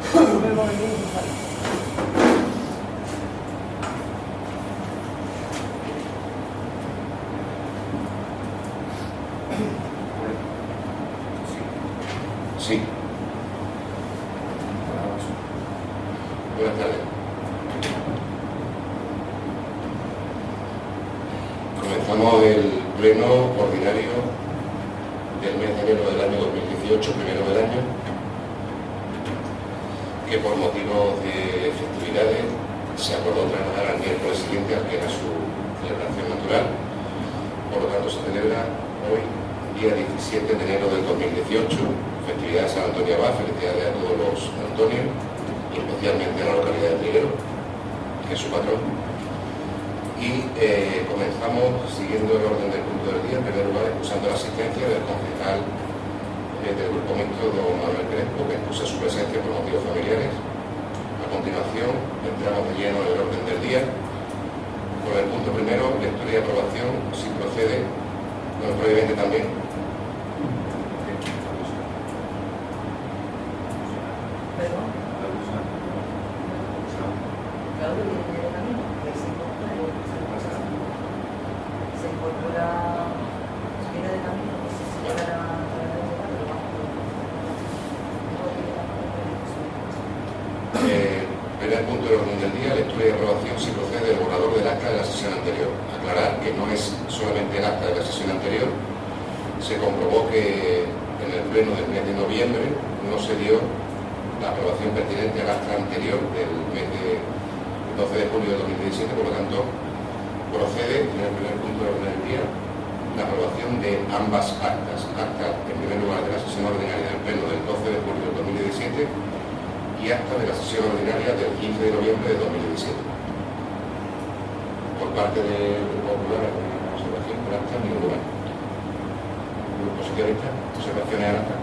Sí. Buenas tardes. Comenzamos el pleno ordinario del mes de enero del año 2018, primero del año, que por motivos de festividades se acordó trasladar al miércoles siguiente, al que era su celebración natural. Por lo tanto, se celebra hoy, día 17 de enero del 2018, festividad de San Antonio Abad. Felicidades a todos los Antonios, y especialmente a la localidad de Trigueros, que es su patrón. Y comenzamos siguiendo el orden del punto del día, en primer lugar excusando la asistencia del concejal del Grupo Mixto, don Manuel Crespo, que excusa su presencia por motivos familiares. A continuación, entramos de lleno en el orden del día, con el punto primero, lectura y aprobación, si procede, no previamente también. Primer punto del orden del día, lectura y aprobación si procede del borrador del acta de la sesión anterior. Aclarar que no es solamente el acta de la sesión anterior. Se comprobó que en el pleno del mes de noviembre no se dio la aprobación pertinente al acta anterior del mes de 12 de julio de 2017, por lo tanto procede en el primer punto del orden del día la aprobación de ambas actas. Acta en primer lugar de la sesión ordinaria del pleno del 12 de julio de 2017 y acta de la sesión ordinaria del 15 de noviembre de 2017. Por parte del Grupo Popular, ¿alguna observación por acta? Ninguna. Grupo Socialista, observaciones al acta.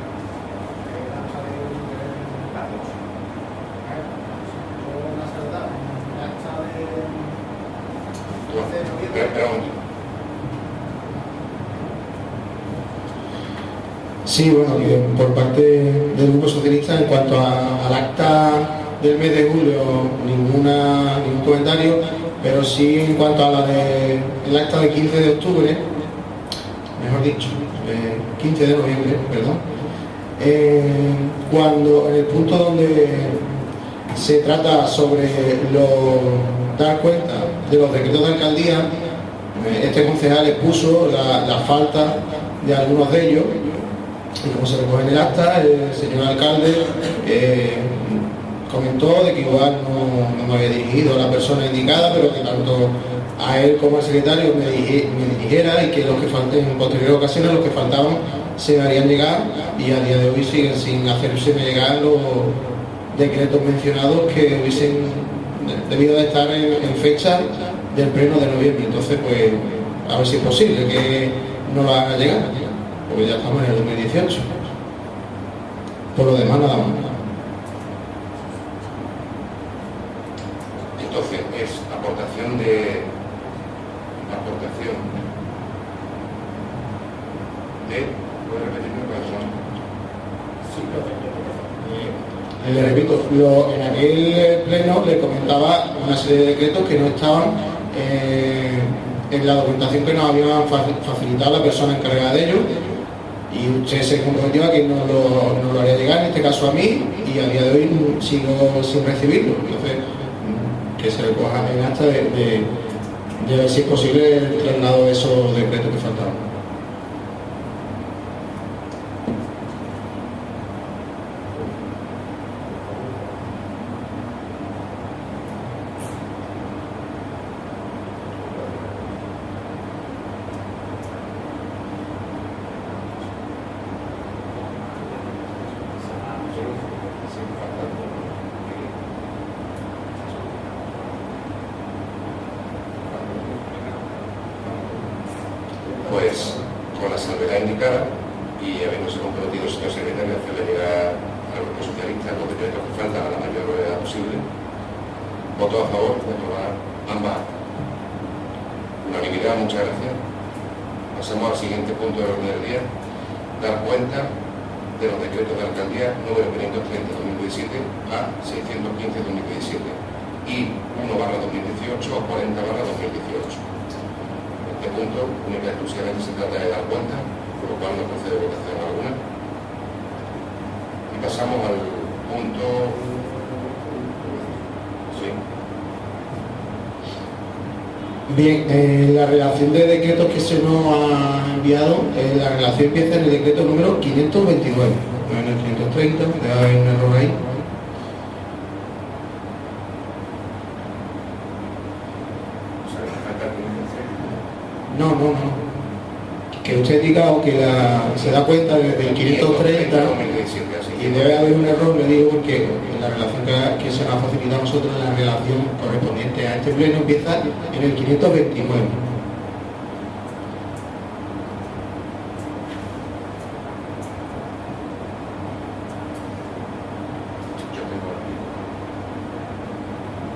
Espera un momento. Sí, bueno, por parte del Grupo Socialista, en cuanto al acta del mes de julio, ningún comentario, pero sí en cuanto a la del acta del 15 de octubre, mejor dicho, 15 de noviembre, perdón, cuando en el punto donde se trata sobre dar cuenta de los decretos de alcaldía, este concejal expuso la falta de algunos de ellos. Y como se recoge en el acta, el señor alcalde comentó de que igual no me había dirigido a la persona indicada, pero que tanto a él como al secretario me dirigiera, y que los que falten en posteriores ocasiones, los que faltaban se harían llegar, y a día de hoy siguen sin hacerse llegar los decretos mencionados que hubiesen debido de estar en fecha del pleno de noviembre. Entonces, pues, a ver si es posible que no lo haga llegar, porque ya estamos en el 2018. Por lo demás, nada más. Entonces, es aportación de ¿puedo repetirme cuáles son? Sí, le repito, en aquel pleno le comentaba una serie de decretos que no estaban en la documentación que nos había facilitado la persona encargada de ello, y usted se comprometió a que no lo haría llegar, en este caso a mí, y a día de hoy sigo sin recibirlo. Entonces, que se recoja en acta de ver si es posible el traslado de esos decretos que faltaban. Pues con la salvedad indicada y habiéndose comprometido el señor secretario a hacerle llegar al Grupo Socialista los decretos que faltan a la mayor brevedad posible, voto a favor de aprobar ambas. Unanimidad, muchas gracias. Pasamos al siguiente punto del orden del día: dar cuenta de los decretos de alcaldía número 530/2017 a 615/2017 y 1/2018 o 40/2018. Este punto única y exclusivamente se trata de dar cuenta, por lo cual no procede votación alguna. Y pasamos al punto... Sí. Bien, la relación de decretos que se nos ha enviado, la relación empieza en el decreto número 529, no en el 530, debe haber un error ahí. No. Que usted diga o que se da cuenta desde el 530 y debe haber un error, le digo, porque en la relación que se nos ha facilitado a nosotros, la relación correspondiente a este pleno empieza en el 529.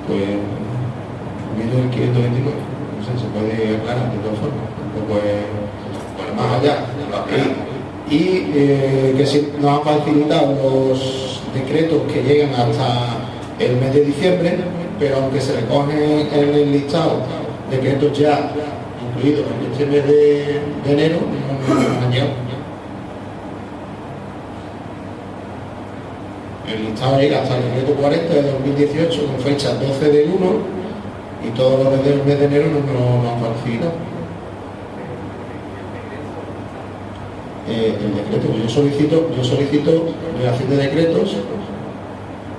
Pues viendo el 529, no sé, se puede aclarar de todas formas, tampoco es más allá. Que nos han facilitado los decretos que llegan hasta el mes de diciembre, pero aunque se recogen en el listado decretos ya incluidos en este mes de enero, no han llegado. El listado llega hasta el decreto 40 de 2018 con fecha 12 del 1 y todos los desde el mes de enero no nos han facilitado. El decreto, yo solicito relación de decretos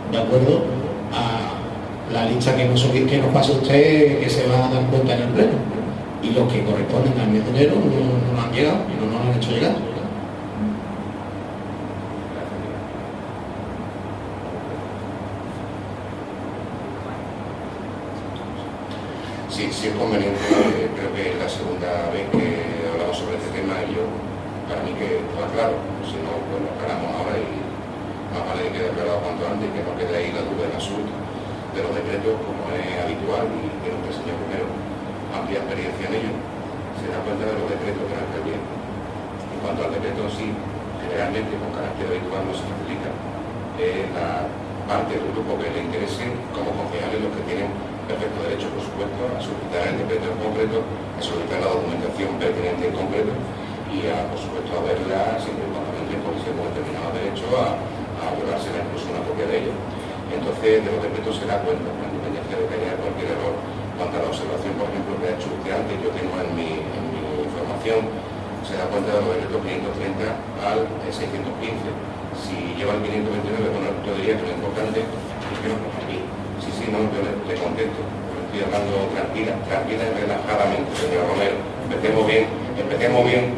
de acuerdo a la lista que nos pasa usted, que se va a dar cuenta en el pleno, y los que corresponden al mes de enero no han llegado y no nos han hecho llegar. Sí, es conveniente, creo que es la segunda vez que hablamos sobre este tema y yo, para mí que está claro, si no, pues lo aclaramos ahora y más vale que quede aclarado cuanto antes y que no quede ahí la duda en absoluto de los decretos, como es habitual y que nuestro señor primero amplia experiencia en ello, se da cuenta de los decretos de la alcaldía. En cuanto al decreto en sí, generalmente con carácter habitual no se facilita. Es la parte del grupo que le interese, como concejales, los que tienen perfecto derecho, por supuesto, a solicitar el decreto en concreto, a solicitar la documentación pertinente en concreto y por supuesto, a verla siempre y cuando entre en colisión con determinados derechos a llevársela incluso una copia de ella. Entonces, de los decretos se da cuenta, con independencia de que haya cualquier error. Cuanto a la observación, por ejemplo, que ha hecho usted antes, yo tengo en mi información, se da cuenta de los decretos 530 al 615. Si lleva el 529, bueno, yo diría que lo importante es que no ponga aquí. Sí, no, yo le contesto. Estoy hablando tranquila y relajadamente, señor Romero. Empecemos bien.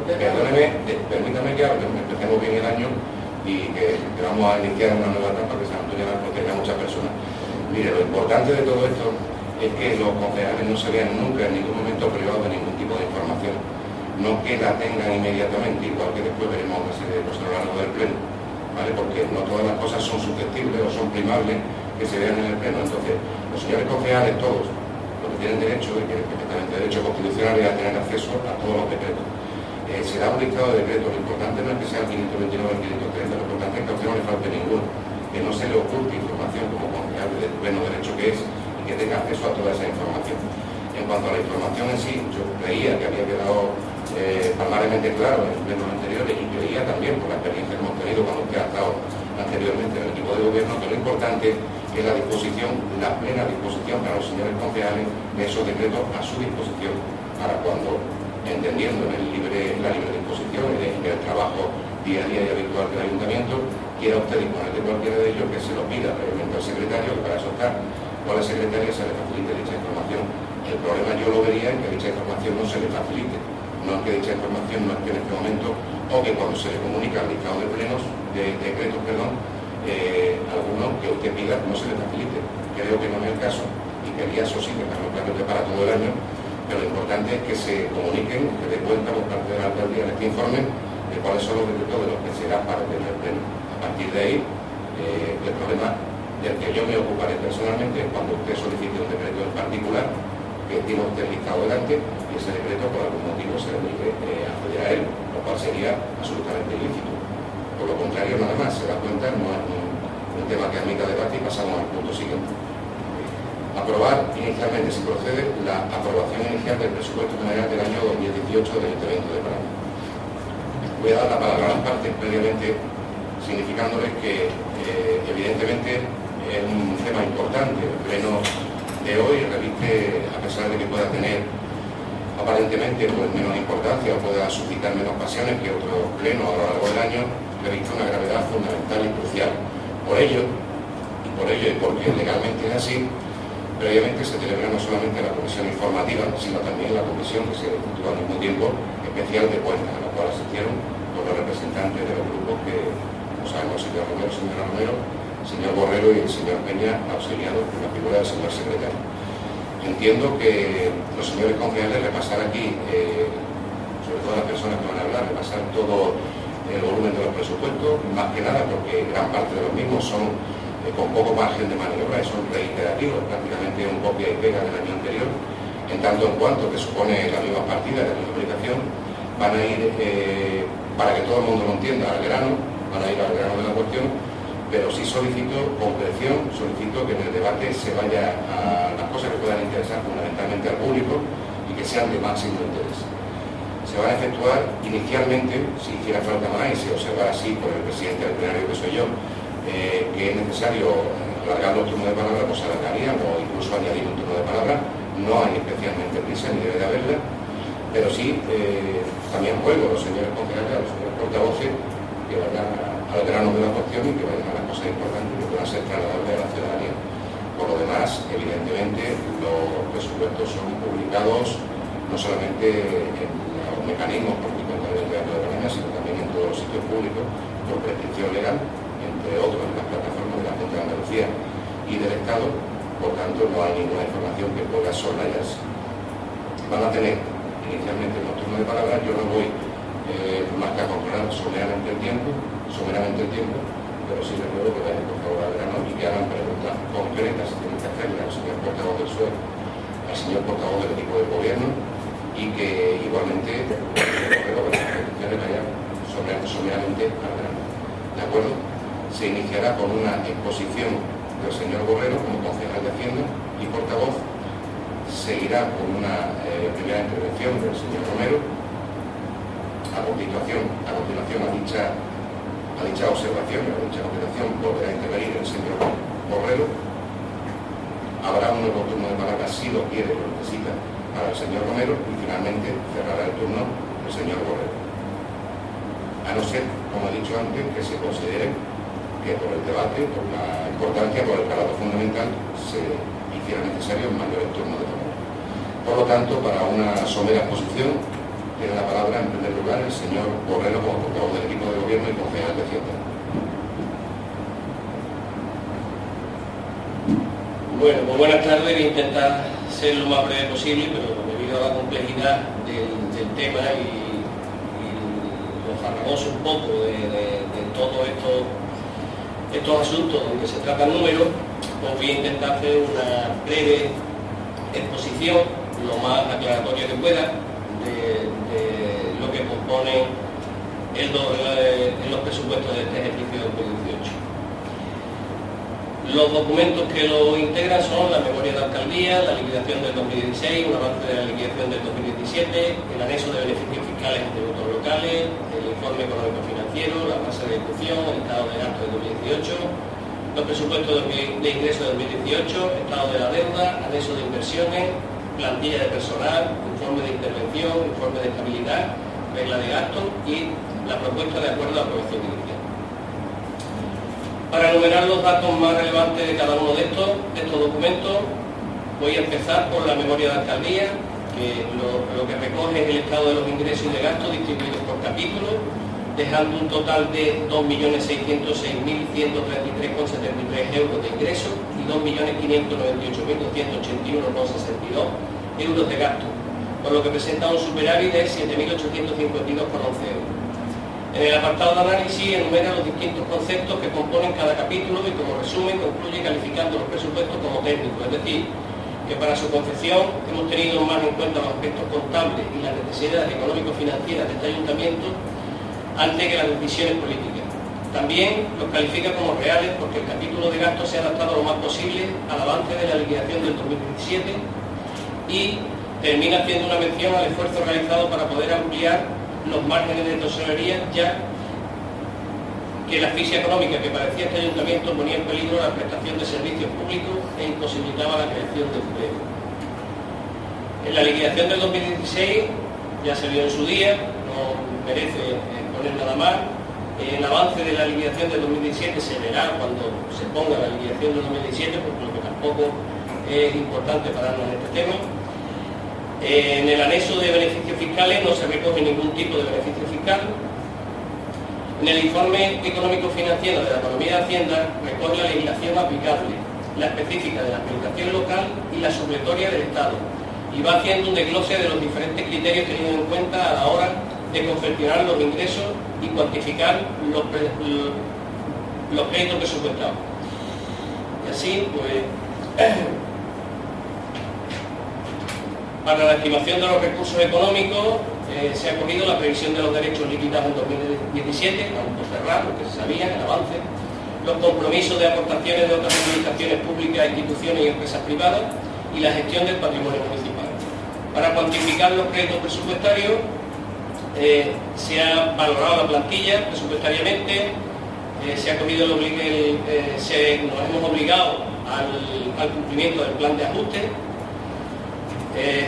Perdóneme, permítame que hable, empecemos bien el año y que vamos a iniciar una nueva etapa que San Antonio la proteja a muchas personas. Mire, lo importante de todo esto es que los concejales no se vean nunca en ningún momento privados de ningún tipo de información. No que la tengan inmediatamente, igual que después veremos una serie de cosas a lo largo del pleno, ¿vale? Porque no todas las cosas son susceptibles o son primables que se vean en el pleno. Entonces, los señores concejales, todos, los que tienen derecho, y tienen perfectamente derecho constitucional, a tener acceso a todos los decretos. Se da un listado de decretos. Lo importante no es que sea el 529 o el 530, lo importante es que a usted no le falte ninguno, que no se le oculte información como concejal de pleno derecho que es y que tenga acceso a toda esa información. En cuanto a la información en sí, yo creía que había quedado palmaramente claro en plenos anteriores y creía también por la experiencia que hemos tenido cuando usted ha estado anteriormente en el equipo de gobierno, que lo importante es la disposición, la plena disposición para los señores concejales de esos decretos a su disposición para cuando, entendiendo en la libre disposición y el trabajo día a día y habitual del ayuntamiento, quiera usted disponer de cualquiera de ellos, que se lo pida previamente al secretario, que para eso está, o a la secretaria se le facilite dicha información. El problema yo lo vería en que dicha información no se le facilite, no es que dicha información no esté en este momento, o que cuando se le comunica al listado de plenos, de decretos, alguno que usted pida no se le facilite. Creo que no es el caso y quería eso sí dejarlo claro que para todo el año, pero lo importante es que se comuniquen, que dé cuenta por parte de la alcaldía en este informe de cuáles son los decretos de los que será parte del pleno. A partir de ahí, el problema del que yo me ocuparé personalmente es cuando usted solicite un decreto en particular, que tiene usted listado delante, y ese decreto por algún motivo se le niegue acceder a él, lo cual sería absolutamente ilícito. Por lo contrario, nada más, se da cuenta, no es un tema que admita debate y pasamos al punto siguiente. Aprobar inicialmente, si procede, la aprobación inicial del presupuesto general del año 2018 del Ayuntamiento de Praga. Voy a dar la palabra a las partes previamente, significándoles que evidentemente es un tema importante. El pleno de hoy reviste, a pesar de que pueda tener aparentemente pues, menos importancia o pueda suscitar menos pasiones que otros plenos a lo largo del año, reviste una gravedad fundamental y crucial. Por ello, y porque legalmente es así, previamente se celebra no solamente la comisión informativa, sino también la comisión que se efectúa al mismo tiempo especial de cuentas, a la cual asistieron los representantes de los grupos que, como sabemos, el señor Romero, señora Romero, el señor Borrero y el señor Peña, auxiliados por la figura del señor secretario. Entiendo que los señores concejales repasar aquí, sobre todo las personas que van a hablar, repasar todo el volumen de los presupuestos, más que nada porque gran parte de los mismos son con poco margen de maniobra, son reiterativos, prácticamente un copia y pega del año anterior, en tanto en cuanto que supone la misma partida de la misma aplicación, van a ir, para que todo el mundo lo entienda, al grano, van a ir al grano de la cuestión, pero sí solicito concreción, solicito que en el debate se vaya a las cosas que puedan interesar fundamentalmente al público y que sean de máximo interés. Se van a efectuar inicialmente, si hiciera falta más y se observa así por el presidente del plenario que soy yo, que es necesario alargar los turnos de palabra, pues se alargarían o incluso añadir un turno de palabra. No hay especialmente prisa ni debe de haberla, pero sí también juego a los señores concejales, a los señores portavoces que vayan al grano de la cuestión y que vayan a las cosas importantes que puedan ser trasladables a la ciudadanía. Por lo demás, evidentemente, los presupuestos son publicados no solamente en los mecanismos por que cuenta el Ayuntamiento de Praga, sino también en todos los sitios públicos por prescripción legal, entre otros en las plataformas de la Junta de Andalucía y del Estado. Por tanto, no hay ninguna información que pueda soslayarse. Van a tener inicialmente unos turnos de palabra. Yo no voy más que a controlar someramente el tiempo, pero sí les ruego que vayan por favor al grano y que hagan preguntas concretas si tienen que hacerle al señor portavoz del PSOE, al señor portavoz del equipo de gobierno, y que igualmente les ruego que las peticiones vayan someramente al grano. ¿De acuerdo? Se iniciará con una exposición del señor Borrero como concejal de Hacienda y portavoz, seguirá con una primera intervención del señor Romero. A continuación a dicha observación, a dicha contestación volverá a intervenir el señor Borrero. Habrá un nuevo turno de palabra si lo quiere, lo necesita, para el señor Romero y finalmente cerrará el turno el señor Borrero. A no ser, como he dicho antes, que se considere que por el debate, por la importancia, por el calado fundamental, se hiciera necesario un mayor turno de palabra. Por lo tanto, para una somera exposición, tiene la palabra en primer lugar el señor Borrero como portavoz del equipo de gobierno y concejal de Hacienda. Bueno, pues buenas tardes. Voy a intentar ser lo más breve posible, pero debido a la complejidad del tema y lo farragoso un poco de todos estos asuntos donde se tratan números, pues voy a intentar hacer una breve exposición, lo más aclaratoria que pueda, de lo que compone en los presupuestos de este ejercicio 2018. Los documentos que lo integran son la memoria de alcaldía, la liquidación del 2016, un avance de la liquidación del 2017, el anexo de beneficios fiscales y tributos locales, el informe económico financiero, la tasa de ejecución, el estado de gasto del 2018, los presupuestos de ingresos del 2018, estado de la deuda, anexo de inversiones, plantilla de personal, informe de intervención, informe de estabilidad, regla de gasto y la propuesta de acuerdo de aprobación inicial. Para enumerar los datos más relevantes de cada uno de estos documentos, voy a empezar por la memoria de alcaldía, que lo que recoge es el estado de los ingresos y de gastos distribuidos por capítulo, dejando un total de 2.606.133,73 euros de ingresos y 2.598.281,62 euros de gasto, por lo que presenta un superávit de 7.852,11 euros. En el apartado de análisis enumera los distintos conceptos que componen cada capítulo y como resumen concluye calificando los presupuestos como técnicos, es decir, que para su confección hemos tenido más en cuenta los aspectos contables y las necesidades económico-financieras de este ayuntamiento antes que las decisiones políticas. También los califica como reales porque el capítulo de gastos se ha adaptado lo más posible al avance de la liquidación del 2017 y termina haciendo una mención al esfuerzo realizado para poder ampliar los márgenes de tesorería, ya que la asfixia económica que padecía este ayuntamiento ponía en peligro la prestación de servicios públicos e imposibilitaba la creación de empleo. En la liquidación del 2016 ya se vio en su día, no merece poner nada más. El avance de la liquidación del 2017 se verá cuando se ponga la liquidación del 2017, porque lo que tampoco es importante pararnos en este tema. En el anexo de beneficios fiscales no se recoge ningún tipo de beneficio fiscal. En el informe económico-financiero de la Economía de Hacienda recoge la legislación aplicable, la específica de la administración local y la supletoria del Estado, y va haciendo un desglose de los diferentes criterios tenidos en cuenta a la hora de confeccionar los ingresos y cuantificar los créditos presupuestados. Y así, pues, para la estimación de los recursos económicos se ha cogido la previsión de los derechos liquidados en 2017, vamos a cerrar lo que se sabía, el avance, los compromisos de aportaciones de otras administraciones públicas, instituciones y empresas privadas y la gestión del patrimonio municipal. Para cuantificar los créditos presupuestarios se ha valorado la plantilla presupuestariamente, se ha cogido nos hemos obligado al cumplimiento del plan de ajuste.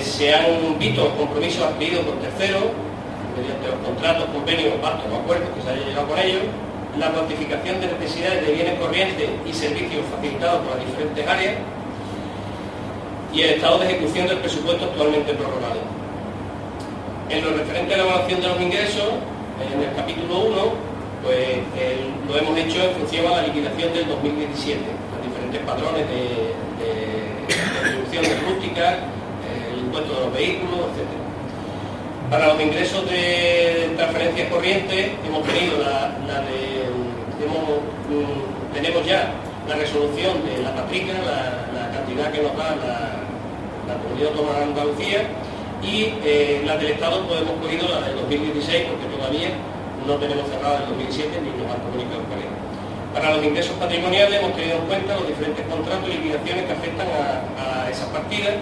Se han visto los compromisos adquiridos por terceros, mediante los contratos, convenios, pactos o acuerdos que se haya llegado con ellos, la cuantificación de necesidades de bienes corrientes y servicios facilitados por las diferentes áreas y el estado de ejecución del presupuesto actualmente prorrogado. En lo referente a la evaluación de los ingresos, en el capítulo 1, pues lo hemos hecho en función a la liquidación del 2017, los diferentes patrones de distribución de rústicas, impuesto de los vehículos, etc. Para los ingresos de transferencias corrientes hemos tenido tenemos ya la resolución de la matrica, la cantidad que nos da la Comunidad Autónoma de Andalucía, y la del Estado pues hemos cogido la del 2016 porque todavía no tenemos cerrada el 2017 ni nos han comunicado con él. Para los ingresos patrimoniales hemos tenido en cuenta los diferentes contratos y liquidaciones que afectan a esas partidas.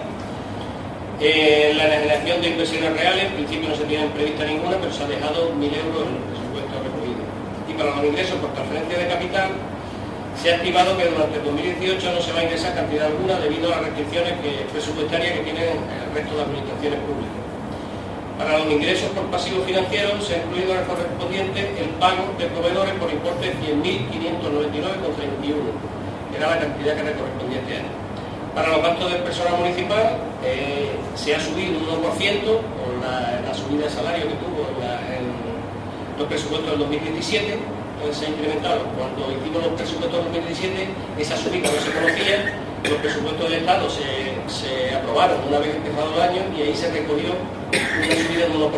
La generación de inversiones reales, en principio no se tiene prevista ninguna, pero se ha dejado 1.000 euros en el presupuesto recogido. Y para los ingresos por transferencia de capital, se ha estimado que durante el 2018 no se va a ingresar cantidad alguna debido a las restricciones presupuestarias que tienen el resto de administraciones públicas. Para los ingresos por pasivos financieros se ha incluido en el correspondiente el pago de proveedores por importe de 100.599,31, que era la cantidad que le correspondía este año. Para los gastos del personal municipal se ha subido un 1% por la subida de salario que tuvo en los presupuestos del 2017, entonces se ha incrementado. Cuando hicimos los presupuestos del 2017, esa subida no se conocía, los presupuestos del Estado se aprobaron una vez empezado el año y ahí se recogió una subida del 1%.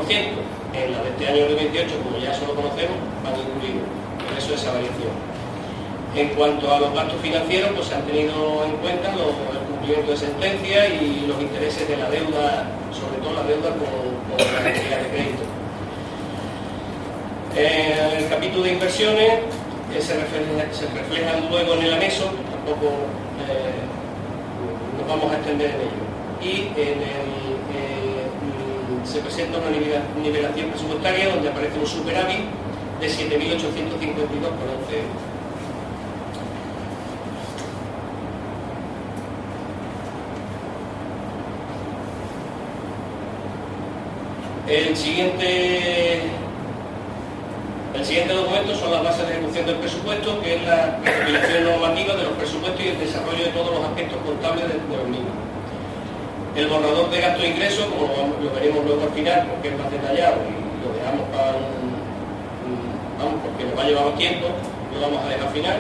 En la de este año 2018, como ya solo conocemos, van incluidos, por eso esa variación. En cuanto a los gastos financieros, pues se han tenido en cuenta el cumplimiento de sentencias y los intereses de la deuda, sobre todo la deuda con la entidad de crédito. En el capítulo de inversiones se reflejan luego en el anexo, tampoco nos vamos a extender en ello. Y se presenta una nivelación presupuestaria donde aparece un superávit de 7.852,11 euros. El siguiente documento son las bases de ejecución del presupuesto, que es la recopilación normativa de los presupuestos y el desarrollo de todos los aspectos contables de los mismos. El borrador de gasto e ingresos, como lo veremos luego al final, porque es más detallado y lo dejamos porque nos va a llevar más tiempo, lo vamos a dejar al final.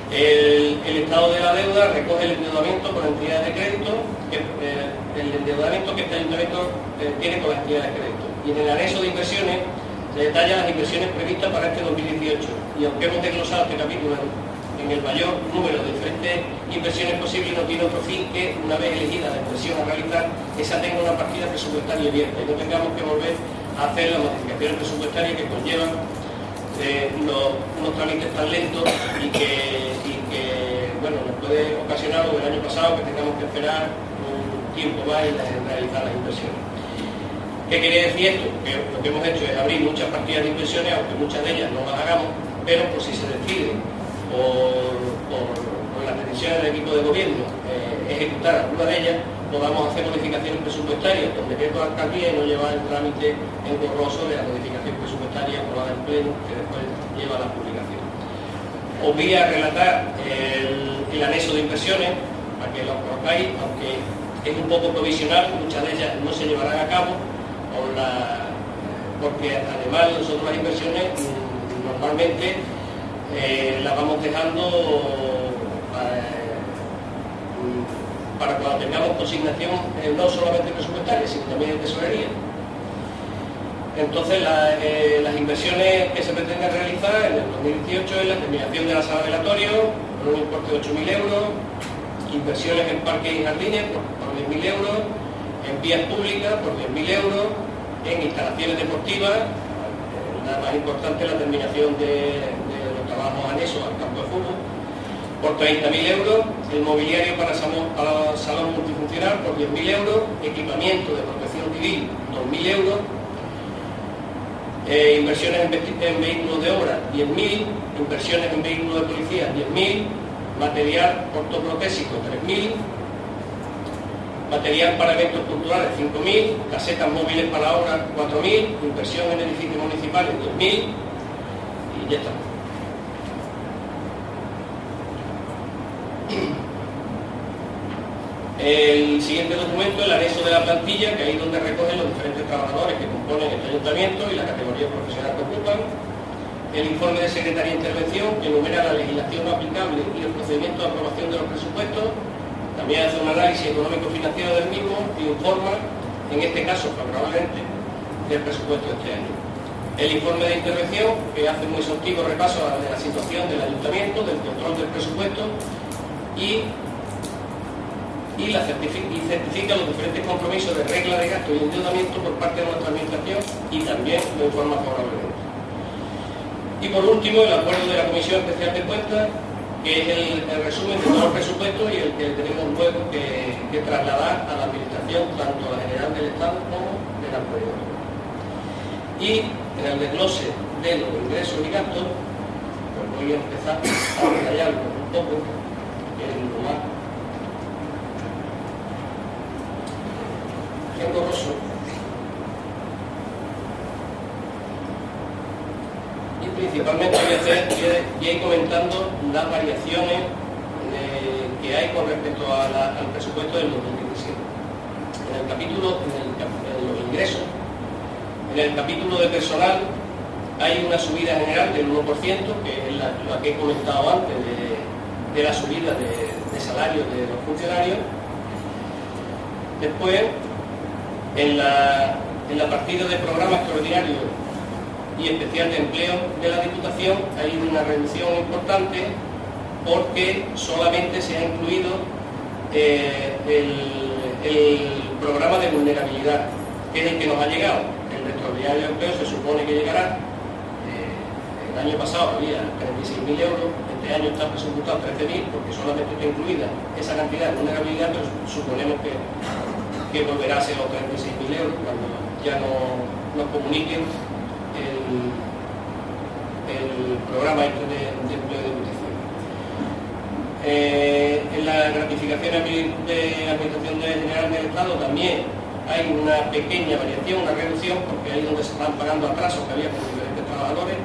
El estado de la deuda recoge el endeudamiento con entidades de crédito, el endeudamiento que este ayuntamiento tiene con las entidades de crédito. Y en el anexo de inversiones se detallan las inversiones previstas para este 2018. Y aunque hemos desglosado este capítulo en el mayor número de diferentes inversiones posibles, no tiene otro fin que, una vez elegida la inversión a realizar, esa tenga una partida presupuestaria abierta y no tengamos que volver a hacer las modificaciones presupuestarias que conllevan unos trámites tan lentos y que bueno, nos puede ocasionar lo del año pasado, que tengamos que esperar un tiempo más en realizar las inversiones. ¿Qué quiere decir esto? Que lo que hemos hecho es abrir muchas partidas de inversiones, aunque muchas de ellas no las hagamos, pero por si se decide por las decisiones del equipo de gobierno ejecutar alguna de ellas, podamos hacer modificaciones presupuestarias con decreto de alcaldía y no llevar el trámite engorroso de la modificación presupuestaria aprobada en pleno, que después lleva a la publicación. Os voy a relatar el anexo de inversiones, para que lo conozcáis, aunque es un poco provisional, muchas de ellas no se llevarán a cabo, porque además nosotros las inversiones normalmente las vamos dejando para cuando tengamos consignación no solamente presupuestaria, sino también de tesorería. Entonces las inversiones que se pretenden realizar en el 2018 es la terminación de la sala velatorio por un importe de 8.000 euros, inversiones en parques y jardines por 10.000 euros, en vías públicas por 10.000 euros, en instalaciones deportivas, la más importante la terminación de los trabajos anexos al campo de fútbol, por 30.000 euros, el mobiliario para salón multifuncional por 10.000 euros, equipamiento de protección civil 2.000 euros, inversiones en vehículos de obra 10.000, inversiones en vehículos de policía 10.000, material ortoprotésico 3.000, material para eventos culturales 5.000, casetas móviles para obra 4.000, inversión en edificios municipales 2.000 y ya está. El siguiente documento, el anexo de la plantilla, que ahí es donde recogen los diferentes trabajadores que componen este ayuntamiento y la categoría profesional que ocupan. El informe de Secretaría de Intervención, que enumera la legislación aplicable y el procedimiento de aprobación de los presupuestos. También hace un análisis económico-financiero del mismo y informa, en este caso favorablemente, del presupuesto de este año. El informe de intervención, que hace un exhaustivo repaso de la situación del ayuntamiento, del control del presupuesto y certifica los diferentes compromisos de regla de gasto y endeudamiento por parte de nuestra administración y también lo informa favorablemente. Y por último, el acuerdo de la Comisión Especial de Cuentas, que es el resumen de todos los presupuestos y el que tenemos luego que trasladar a la Administración, tanto a la General del Estado como de la Provincia. Y en el desglose de los ingresos y gastos, pues voy a empezar a detallarlo un poco, que es lo más engorroso. Y principalmente voy a ir comentando las variaciones que hay con respecto al presupuesto del 2017. En los ingresos, en el capítulo de personal hay una subida general del 1%, que es la que he comentado antes de la subida de salarios de los funcionarios. Después, en la partida de programa extraordinario y especial de empleo de la Diputación hay una reducción importante porque solamente se ha incluido el programa de vulnerabilidad, que es el que nos ha llegado. El de extraordinario de empleo se supone que llegará. El año pasado había 36.000 euros, este año está presupuestado 13.000 porque solamente está incluida esa cantidad de vulnerabilidad, pero suponemos que volverá a ser los 36.000 euros cuando ya nos comuniquen el programa de empleo de Diputación. En la gratificación de Administración General del Estado también hay una pequeña variación, una reducción, porque ahí es donde se están pagando atrasos que había con diferentes trabajadores,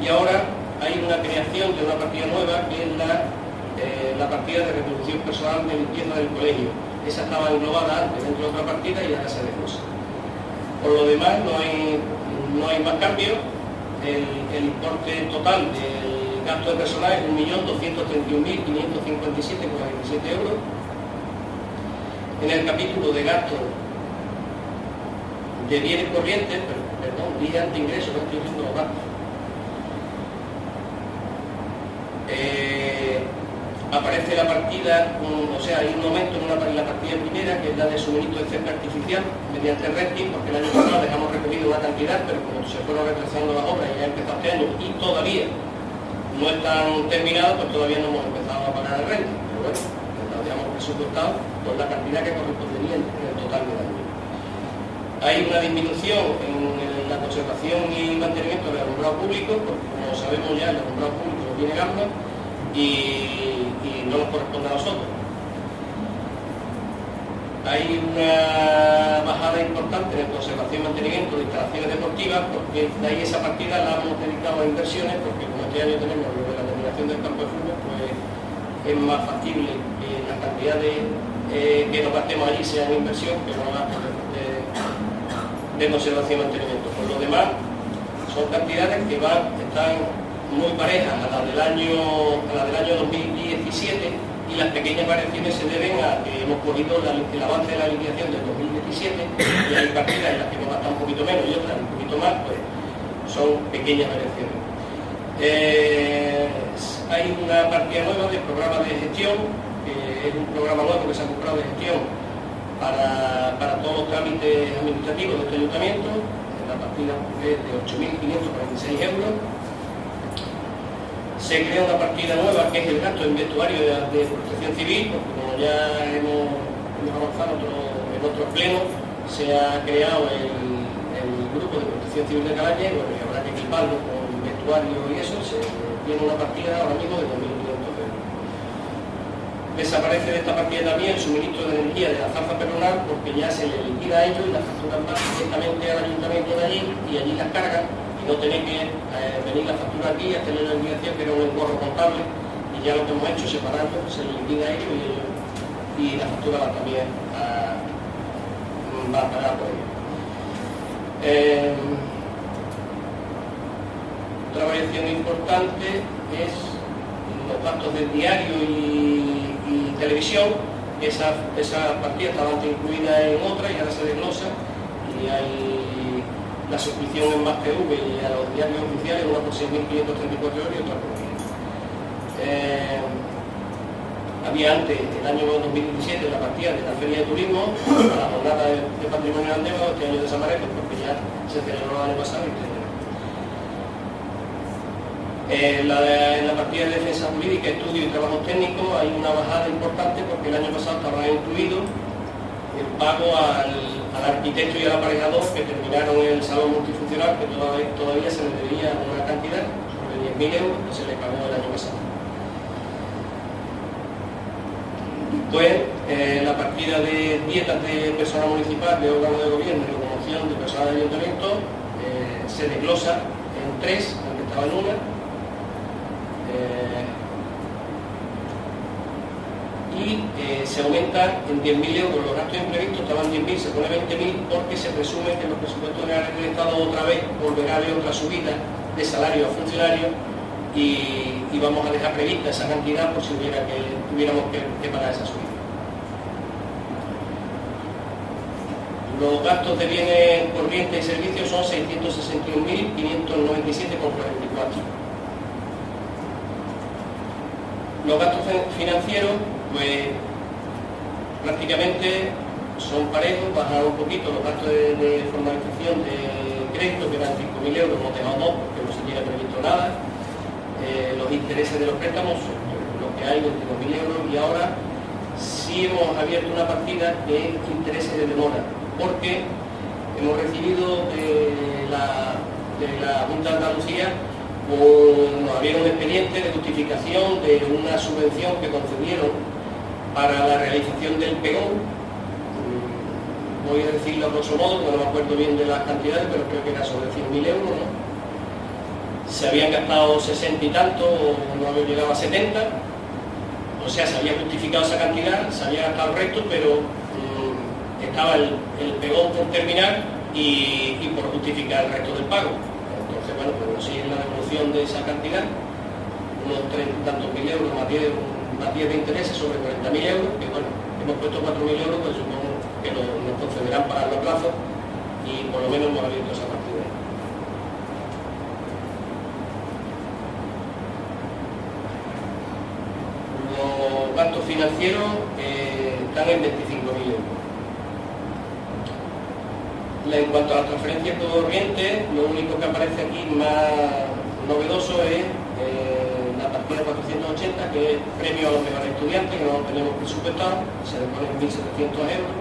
y ahora hay una creación de una partida nueva que es la partida de retribución personal de limpieza del colegio. Esa estaba englobada antes dentro de otra partida y ahora se desglosa. Por lo demás no hay más cambios. El importe total del gasto de personal es 1.231.557,17 euros. En el capítulo de gasto de bienes corrientes, dije ante ingresos, no estoy diciendo los gastos. aparece la partida, o sea, hay un aumento en la partida primera, que es la de suministro de césped artificial, mediante renting, porque el año pasado dejamos recogido una cantidad, pero como se fueron retrasando las obras y ya ha empezado este año y todavía no están terminados, pues todavía no hemos empezado a pagar el renting. Pero bueno, nos habíamos presupuestado con la cantidad que correspondería en el total del año. Hay una disminución en la conservación y mantenimiento del alumbrado público, porque como sabemos ya el alumbrado público viene gama y no nos corresponde a nosotros. Hay una bajada importante en conservación y mantenimiento de instalaciones deportivas, porque de ahí esa partida la hemos dedicado a inversiones, porque como este año tenemos lo de la terminación del campo de fútbol, pues es más factible que la cantidad que nos gastemos allí sea en inversión que no gastos de conservación y mantenimiento. Por lo demás, son cantidades que están muy parejas a las del año 2017, y las pequeñas variaciones se deben a que hemos cogido el avance de la liquidación del 2017 y hay partidas en las que hemos gastado un poquito menos y otras un poquito más, pues son pequeñas variaciones. Hay una partida nueva del programa de gestión, que es un programa nuevo que se ha comprado de gestión para todos los trámites administrativos de este ayuntamiento. La partida es de 8.546 euros. Se crea una partida nueva que es el gasto en vestuario de protección civil, porque como ya hemos avanzado en otros plenos, se ha creado el grupo de protección civil de Calaña, y bueno, y habrá que equiparlo con vestuario y eso. Se tiene una partida ahora mismo de 2.500 euros. Desaparece de esta partida también el suministro de energía de la zarza peronal, porque ya se le liquida a ellos y las facturas van directamente al ayuntamiento de allí y allí las cargan. No tenéis que venir la factura aquí, hacer la liquidación, que era un engorro contable, y ya lo que hemos hecho es separarlo, se le liquida a ellos y la factura va también va a pagar por ello. Otra variación importante es los gastos del diario y televisión. Esa partida estaba antes incluida en otra y ahora se desglosa, y hay la suscripción en Más TV y a los diarios oficiales, una por 6.534 euros y otra por 1.000. Había antes, el año 2017, la partida de la Feria de Turismo, a la jornada de patrimonio andino, este año desaparece porque ya se celebró el año pasado y en la partida de defensa jurídica, estudio y trabajos técnicos hay una bajada importante porque el año pasado estaba incluido el pago al arquitecto y al aparejador que terminaron el salón multifuncional, que todavía se le debía una cantidad sobre 10.000 euros que se le pagó el año pasado. Pues la partida de dietas de personal municipal, de órgano de gobierno y locomoción de personal de ayuntamiento se desglosa en 3, aunque estaba en una. Se aumenta en 10.000 euros los gastos imprevistos, estaban 10.000, se pone 20.000 porque se presume que los presupuestos generales del Estado otra vez volverá a haber otra subida de salario a funcionarios y vamos a dejar prevista esa cantidad por si tuviéramos que pagar esa subida. Los gastos de bienes corrientes y servicios son 661.597,44. Los gastos financieros, pues prácticamente son parejos, bajaron un poquito los gastos de formalización de crédito, que eran 5.000 euros, hemos dejado 2 porque no se tiene previsto nada. Los intereses de los préstamos son lo que hay, 22.000 euros, y ahora sí hemos abierto una partida de intereses de demora, porque hemos recibido de la Junta de Andalucía nos abrieron un expediente de justificación de una subvención que concedieron para la realización del pegón. Voy a decirlo a grosso modo, porque no me acuerdo bien de las cantidades, pero creo que era sobre 100.000 euros, ¿no? Se habían gastado 60 y tanto, o no había llegado a 70, o sea, se había justificado esa cantidad, se había gastado el resto, pero estaba el pegón por terminar y por justificar el resto del pago. Entonces, bueno, pues nos sigue la devolución de esa cantidad, unos 30 y tantos mil euros, más 10 de intereses sobre 40.000 euros, que bueno, hemos puesto 4.000 euros, pues supongo que nos concederán para los plazos y por lo menos hemos abierto esa partida. Los gastos financieros están en 25.000 euros. En cuanto a la transferencia corriente, lo único que aparece aquí más novedoso es la partida 480, que es premio a los mejores estudiantes, que no lo tenemos presupuestado, se le ponen 1.700 euros.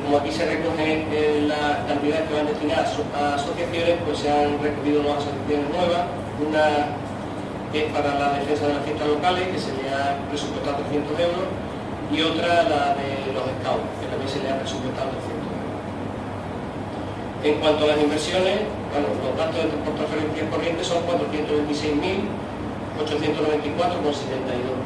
Como aquí se recogen las cantidades que van destinadas a asociaciones, pues se han recogido dos asociaciones nuevas, una que es para la defensa de las fiestas locales, que se le ha presupuestado 300 euros, y otra la de los scouts, que también se le ha presupuestado 300 euros. En cuanto a las inversiones, bueno, los gastos por transferencias corrientes son 426.894,72.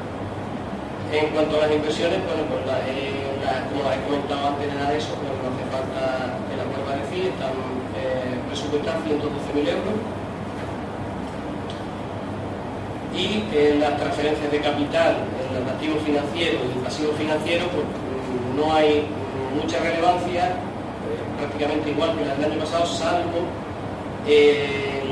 En cuanto a las inversiones, bueno, pues como he comentado antes, nada de eso, pues no hace falta que la vuelva a decir, están presupuestadas 112.000 euros. Y las transferencias de capital, en los activos financieros y pasivos financieros, pues no hay mucha relevancia, prácticamente igual que la del año pasado, salvo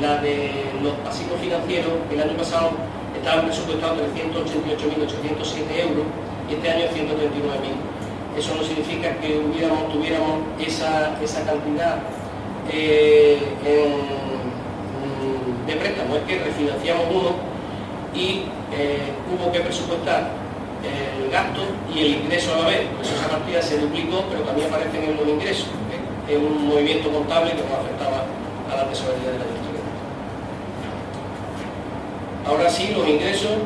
la de los pasivos financieros, que el año pasado estaban presupuestados 388.807 euros y este año 139.000. Eso no significa que tuviéramos esa cantidad de préstamo, es que refinanciamos uno y hubo que presupuestar el gasto y el ingreso a la vez. Por eso esa partida se duplicó, pero también aparecen en los ingresos. Es un movimiento contable que nos afectaba a la tesorería de la dirección. Ahora sí, los ingresos.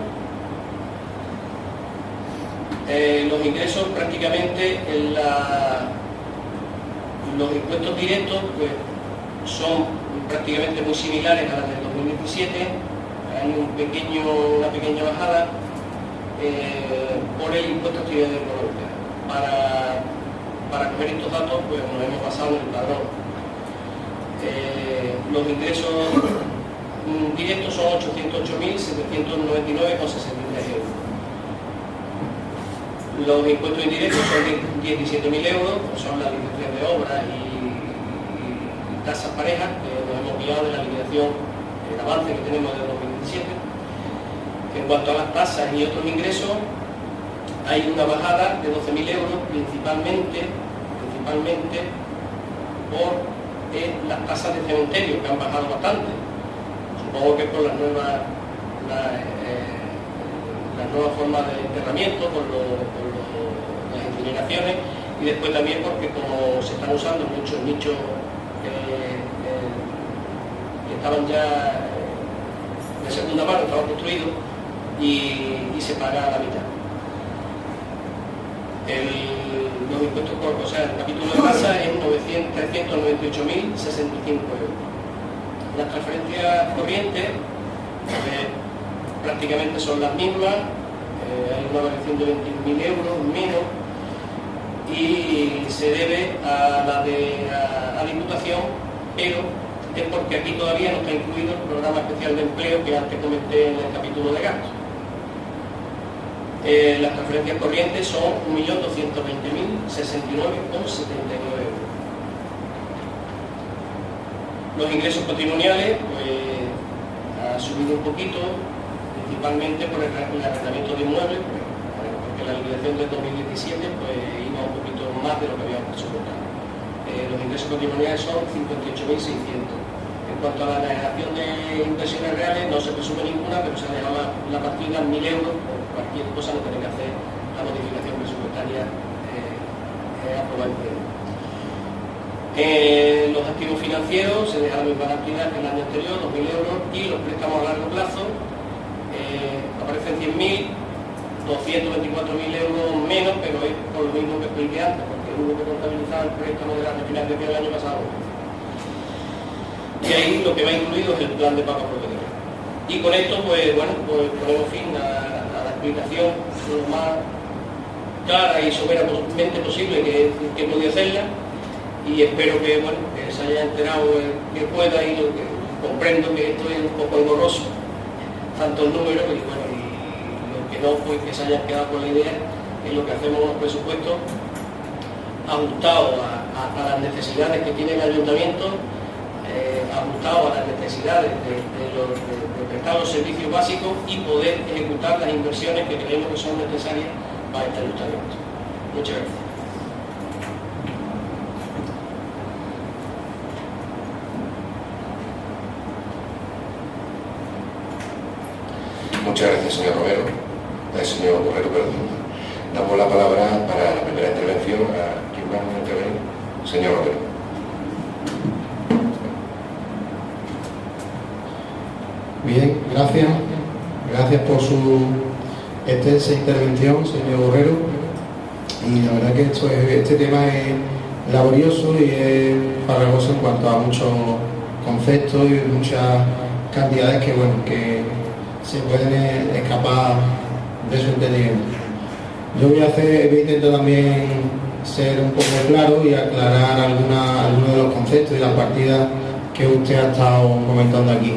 Prácticamente los impuestos directos pues, son prácticamente muy similares a las del 2017. Hay una pequeña bajada por el impuesto a actividades económicas. Para coger estos datos pues, nos hemos basado en el padrón. Los ingresos directos son 808.799,63 euros. Los impuestos indirectos son 17.000 euros, pues son las licencias de obra y tasas parejas, que nos hemos guiado de la liquidación, el avance que tenemos del 2017. En cuanto a las tasas y otros ingresos, hay una bajada de 12.000 euros, principalmente por las tasas de cementerio, que han bajado bastante. Supongo que por las nuevas formas de enterramiento, por las incineraciones, y después también porque como se están usando muchos nichos que estaban ya de segunda mano, estaban construidos y se paga a la mitad. Los impuestos o sea, el capítulo de tasa es 398.065 euros. Las transferencias corrientes prácticamente son las mismas, hay una variación de 21.000 euros menos y se debe a la Diputación, pero es porque aquí todavía no está incluido el programa especial de empleo que antes comenté en el capítulo de gastos. Las transferencias corrientes son 1.220.069,79 euros. Los ingresos patrimoniales pues, ha subido un poquito, principalmente por el arrendamiento de inmuebles, porque la liquidación del 2017 pues, iba un poquito más de lo que habíamos presupuestado. Los ingresos patrimoniales son 58.600. En cuanto a la denegación de inversiones reales, no se presume ninguna, pero se ha dejado la partida en 1.000 euros, por cualquier cosa no tiene que hacer la modificación presupuestaria aprobada en pleno. Los activos financieros se deja la misma cantidad que el año anterior, 2.000 euros, y los préstamos a largo plazo aparecen 100.000, 224.000 euros menos, pero es por lo mismo que expliqué antes, porque hubo que contabilizar el préstamo de la refinanciación del año pasado. Y ahí lo que va incluido es el plan de pago proveedores. Y con esto, pues bueno, pues ponemos fin a la explicación lo más clara y someramente posible que he podido hacerla. Y espero que, bueno, que se haya enterado el que pueda y lo que comprendo que esto es un poco engorroso, tanto el número y bueno, y lo que no, pues que se hayan quedado con la idea es lo que hacemos los presupuestos ajustados a las necesidades que tiene el ayuntamiento, ajustado a las necesidades de prestar los servicios básicos y poder ejecutar las inversiones que creemos que son necesarias para este ayuntamiento. Muchas gracias. Muchas gracias, señor Romero. Señor Borrero, perdón. Damos la palabra para la primera intervención a quien va a intervenir. Señor Romero. Bien, gracias. Gracias por su extensa intervención, señor Borrero. Y la verdad que este tema es laborioso y es farragoso en cuanto a muchos conceptos y muchas cantidades que, bueno, que se pueden escapar de su entendimiento. Yo voy a intentar también ser un poco claro y aclarar algunos de los conceptos y las partidas que usted ha estado comentando aquí.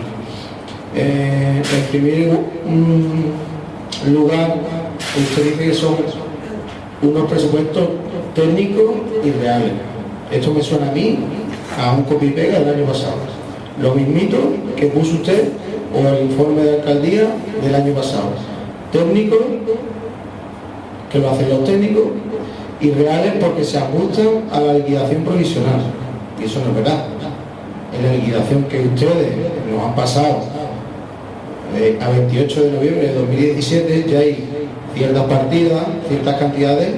En primer lugar, usted dice que son unos presupuestos técnicos y reales. Esto me suena a mí a un copy-pega del año pasado. Lo mismito que puso usted o el informe de alcaldía del año pasado. Técnicos, que lo hacen los técnicos, y reales porque se ajustan a la liquidación provisional. Y eso no es verdad. En la liquidación que ustedes nos han pasado a 28 de noviembre de 2017 ya hay ciertas partidas, ciertas cantidades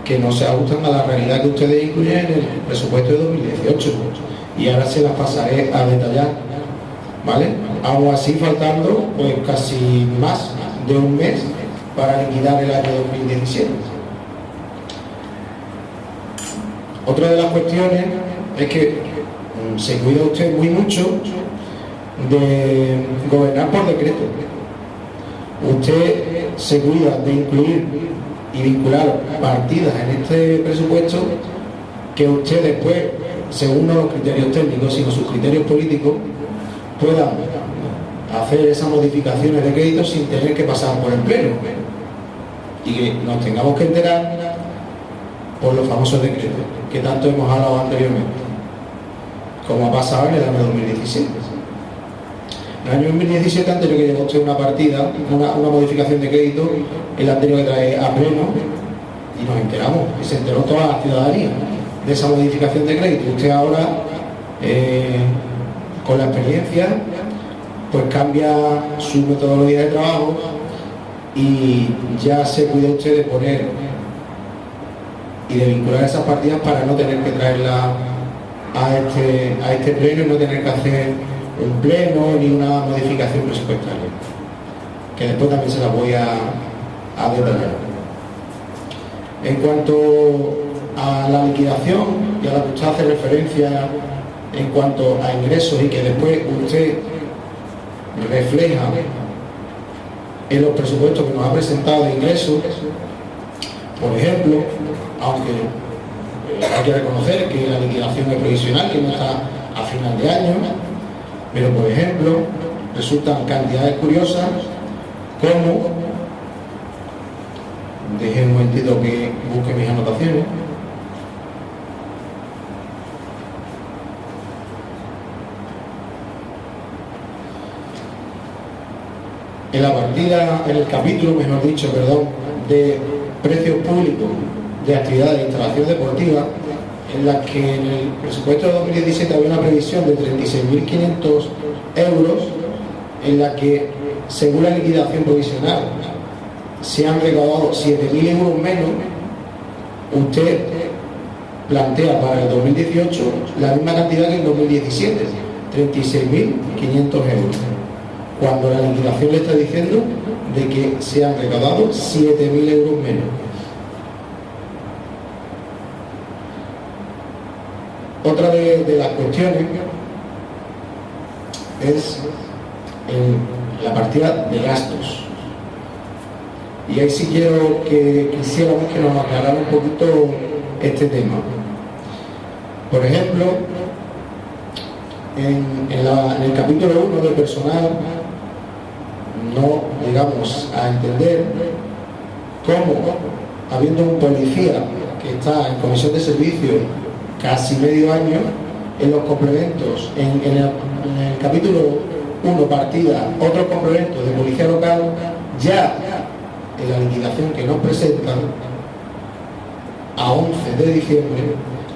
que no se ajustan a la realidad que ustedes incluyen en el presupuesto de 2018. Y ahora se las pasaré a detallar, ¿vale? Aún así faltando pues casi más de un mes para liquidar el año 2017. Otra de las cuestiones es que se cuida usted muy mucho de gobernar por decreto. Usted se cuida de incluir y vincular partidas en este presupuesto que usted después, según no los criterios técnicos, sino sus criterios políticos, puedan hacer esas modificaciones de crédito sin tener que pasar por el pleno y que nos tengamos que enterar por los famosos decretos que tanto hemos hablado anteriormente, como ha pasado en el año 2017. En el año 2017 han tenido que llevar usted una partida, una modificación de crédito, él ha tenido que traer a pleno y nos enteramos, y se enteró toda la ciudadanía de esa modificación de crédito. Usted ahora, con la experiencia, pues cambia su metodología de trabajo y ya se cuida usted de poner y de vincular esas partidas para no tener que traerlas a este pleno y no tener que hacer un pleno ni una modificación presupuestaria, que después también se la voy a detallar. En cuanto a la liquidación y a la que usted hace referencia en cuanto a ingresos y que después usted refleja en los presupuestos que nos ha presentado de ingresos, por ejemplo, aunque hay que reconocer que la liquidación es provisional, que no está a final de año, pero por ejemplo resultan cantidades curiosas como, deje un momentito que busque mis anotaciones, en la partida, en el capítulo, mejor dicho, perdón, de precios públicos de actividades de instalación deportiva, en la que en el presupuesto de 2017 había una previsión de 36.500 euros, en la que, según la liquidación provisional, se han recaudado 7.000 euros menos. Usted plantea para el 2018 la misma cantidad que en 2017, 36.500 euros, cuando la liquidación le está diciendo de que se han recaudado 7.000 euros menos. Otra de las cuestiones es la partida de gastos. Y ahí sí quisiéramos que nos aclarara un poquito este tema. Por ejemplo, en el capítulo 1 de personal, no llegamos a entender cómo, habiendo un policía que está en comisión de servicio casi medio año, en los complementos, en el capítulo 1, partida, otros complementos de policía local, ya en la liquidación que nos presentan, a 11 de diciembre,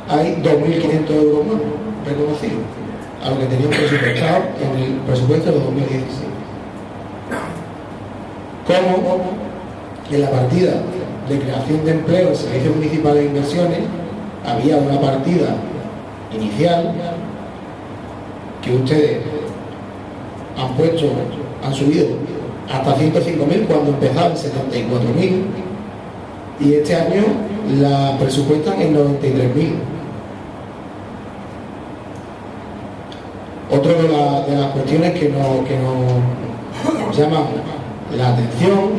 hay 2.500 euros más reconocidos a lo que teníamos presupuestado en el presupuesto de 2016. Como en la partida de creación de empleo en servicios municipales de inversiones había una partida inicial que ustedes han subido hasta 105.000 cuando empezaba en 74.000, y este año la presupuestan en 93.000. Otra de las cuestiones que nos llaman la atención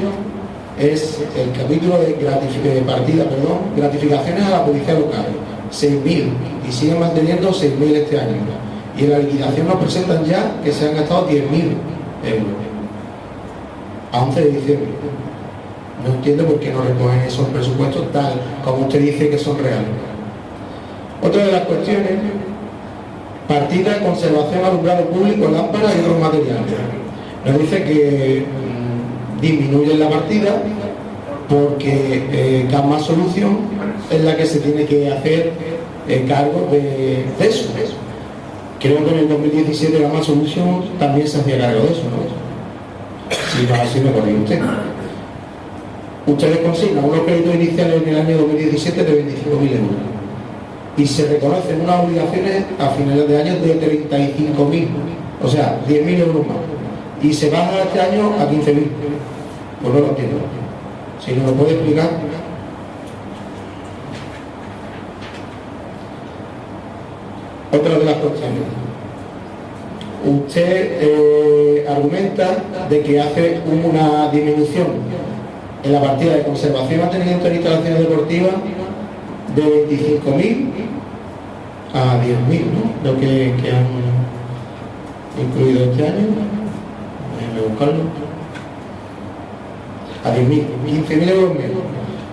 es el capítulo de gratificaciones a la policía local, 6.000, y siguen manteniendo 6.000 este año. Y en la liquidación nos presentan ya que se han gastado 10.000 euros a 11 de diciembre. No entiendo por qué no recogen esos presupuestos tal como usted dice que son reales. Otra de las cuestiones, partida de conservación, alumbrado público, lámparas y otros materiales. Nos dice que disminuyen la partida porque Gamma Solución es la que se tiene que hacer cargo de eso. Creo que en el 2017 Gamma Solution también se hacía cargo de eso, ¿no? Si no corrige usted. Ustedes consignan unos créditos iniciales en el año 2017 de 25.000 euros y se reconocen unas obligaciones a finales de año de 35.000, o sea, 10.000 euros más, y se baja este año a 15.000. Pues no lo entiendo. Si nos lo puede explicar. Otra de las cuestiones. Usted argumenta de que hace una disminución en la partida de conservación, mantenimiento de instalaciones deportivas de 25.000 a 10.000, ¿no? Lo que han incluido este año. Déjenme buscarlo. A 10.000, 15.000 euros menos.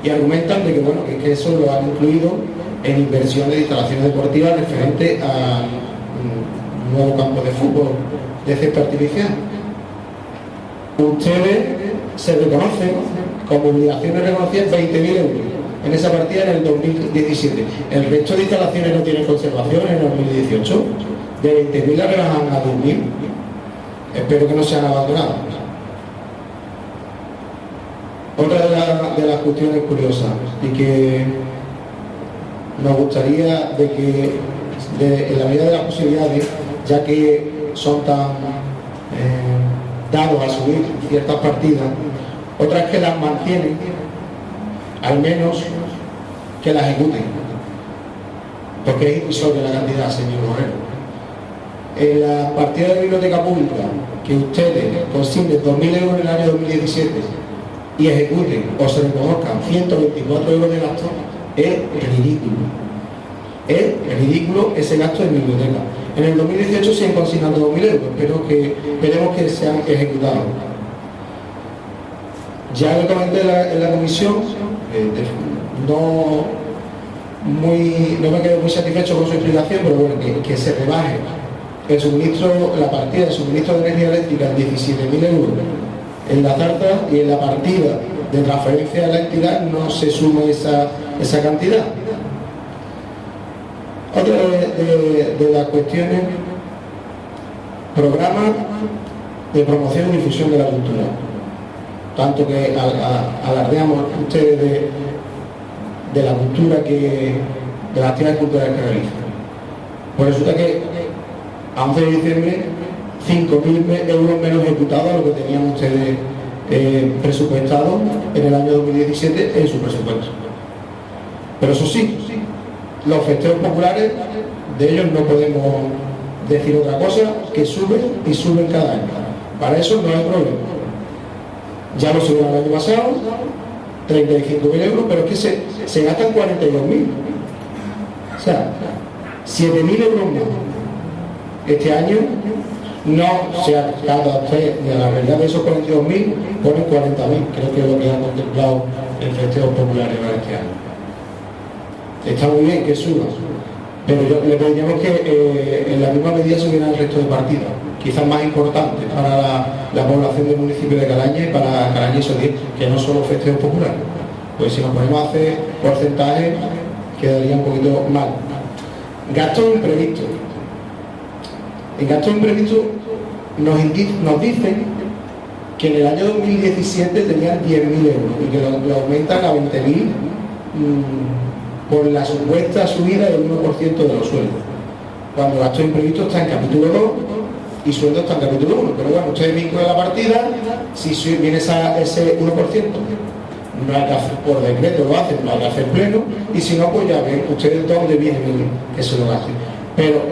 Y argumentan de que, bueno, que eso lo han incluido en inversión de instalaciones deportivas referente a un nuevo campo de fútbol de césped artificial. Ustedes se reconocen como obligaciones reconocidas 20.000 euros en esa partida en el 2017. El resto de instalaciones no tienen conservación en el 2018. De 20.000 la rebajan a 10.000. Espero que no sean abandonados. Otra de las cuestiones curiosas y que nos gustaría de que en la medida de las posibilidades, ya que son tan dados a subir ciertas partidas, otras que las mantienen, al menos que las ejecuten, porque es irrisoria la cantidad, señor Moreno. En la partida de biblioteca pública que ustedes consignen 2.000 euros en el año 2017 y ejecuten o se reconozcan 124 euros de gasto, es ridículo. Es ridículo ese gasto en biblioteca. En el 2018 siguen consignando 2.000 euros, esperemos que sean ejecutados. Ya lo comenté en la comisión, no me quedo muy satisfecho con su explicación, pero bueno, que se rebaje el suministro, la partida de suministro de energía eléctrica en 17.000 euros en la tarta, y en la partida de transferencia a la entidad no se sume esa cantidad. Otra de las cuestiones, programa de promoción y difusión de la cultura. Tanto que alardeamos ustedes de la cultura de las actividades culturales que realizan. Pues resulta que a 11 de diciembre 5.000 euros menos ejecutados a lo que tenían ustedes presupuestado en el año 2017 en su presupuesto. Pero eso sí, los festejos populares, de ellos no podemos decir otra cosa, que suben y suben cada año. Para eso no hay problema. Ya lo subieron el año pasado, 35.000 euros, pero es que se gastan 42.000. O sea, 7.000 euros más. Este año no se ha dado a usted ni a la realidad de esos 42.000, ponen 40.000, creo que es lo que han contemplado en festejos populares para este año. Está muy bien que suba, pero le pediríamos que en la misma medida se hubiera el resto de partidas, quizás más importantes para la población del municipio de Calaña y para Calaña y Sodier, que no solo festejos populares. Pues si nos ponemos a hacer porcentajes, quedaría un poquito mal. Gastos imprevistos. En gastos imprevistos nos dicen que en el año 2017 tenían 10.000 euros y que lo aumentan a 20.000 por la supuesta subida del 1% de los sueldos. Cuando gastos imprevistos está en capítulo 2 y sueldo está en capítulo 1. Pero bueno, ustedes vinculan la partida, si viene ese 1%, no hay que hacer por decreto, lo hacen, no hay que hacer pleno, y si no, pues ya ven ustedes dónde vienen que se lo gasten. Pero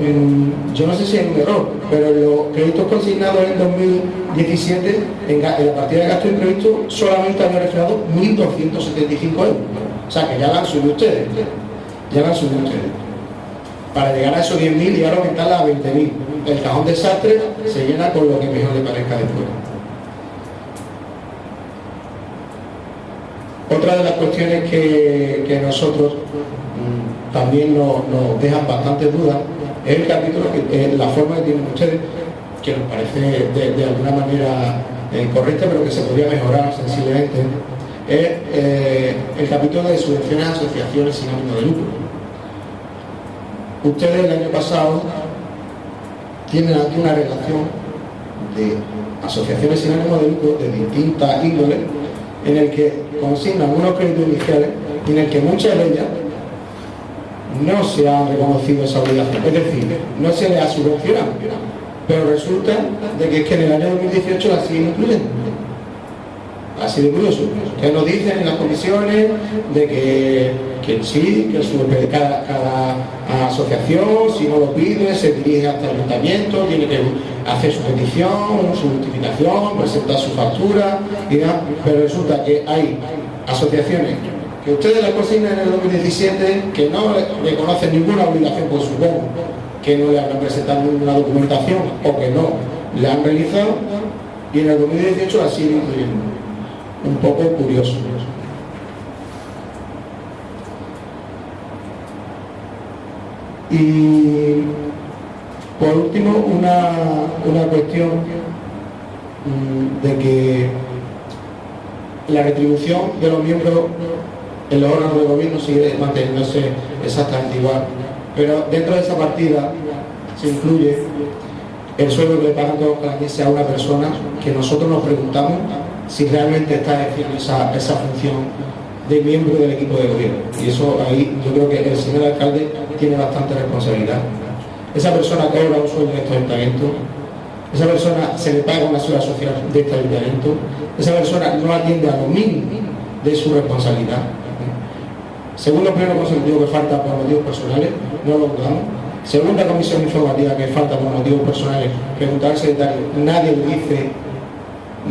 yo no sé si es un error, pero los créditos consignados en 2017 en la partida de gasto imprevisto solamente han reflejado 1.275 euros. O sea que ya la han subido ustedes, para llegar a esos 10.000 y ahora aumentarla a 20.000. El cajón desastre se llena con lo que mejor le parezca después. Otra de las cuestiones que nosotros también nos dejan bastantes dudas es el capítulo, la forma que tienen ustedes, que nos parece de alguna manera correcta, pero que se podría mejorar sensiblemente, es el capítulo de subvenciones a asociaciones sin ánimo de lucro. Ustedes el año pasado tienen aquí una relación de asociaciones sin ánimo de lucro de distintas índoles, en el que consignan unos créditos iniciales y en el que muchas de ellas no se ha reconocido esa obligación, es decir, no se le ha subvencionado, pero resulta de que es que en el año 2018 la siguen incluyendo. Ha sido curioso, que nos dicen en las comisiones de que sí, que cada asociación, si no lo pide, se dirige hasta el ayuntamiento, tiene que hacer su petición, su justificación, presentar su factura, pero resulta que hay asociaciones que ustedes las consignan en el 2017 que no reconocen ninguna obligación, pues supongo que no le han presentado ninguna documentación o que no le han realizado, y en el 2018 la siguen incluyendo. Un poco curioso. Y por último, una cuestión de que la retribución de los miembros en los órganos de gobierno sigue manteniéndose exactamente igual, pero dentro de esa partida se incluye el sueldo que le pagan todos los calañeses a una persona que nosotros nos preguntamos si realmente está ejerciendo esa función de miembro del equipo de gobierno. Y eso ahí yo creo que el señor alcalde tiene bastante responsabilidad. Esa persona cobra un sueldo de este ayuntamiento, esa persona se le paga una seguridad social de este ayuntamiento, esa persona no atiende a lo mínimo de su responsabilidad. Segundo pleno consecutivo que falta por motivos personales, no lo dudamos. Segunda comisión informativa que falta por motivos personales, preguntar al secretario, nadie le dice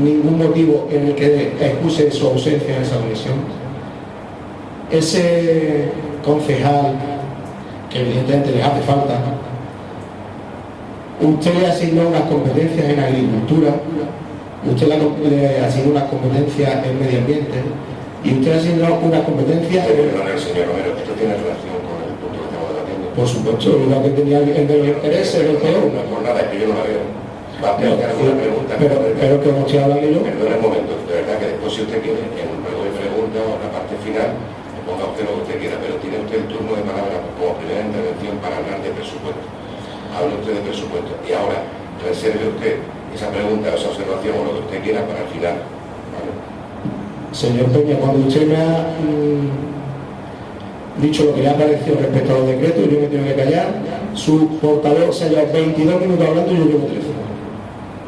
ningún motivo en el que excuse su ausencia en esa comisión. Ese concejal, que evidentemente les hace falta, usted le asignó unas competencias en agricultura, usted le asignó unas competencias en medio ambiente y usted le asignó unas competencias... Señor Romero, ¿esto tiene relación con el punto que estamos debatiendo? Por supuesto, lo que tenía el de los intereses del PO. No es por nada, es que yo no la veo. Va a tener alguna pregunta. Pero que no estoy hablando yo. Perdone un momento, de verdad que después si usted quiere, en un juego de preguntas o en la parte final, me ponga usted lo que usted quiera, pero tiene usted el turno de palabra como primera intervención para hablar de presupuesto. Hable usted de presupuesto y ahora reserve usted esa pregunta, esa observación o lo que usted quiera para el final. ¿Vale? Señor Peña, cuando usted me ha dicho lo que le ha parecido respecto a los decretos, yo me tengo que callar. Su portavoz se ha llevado 22 minutos hablando y yo llevo 13.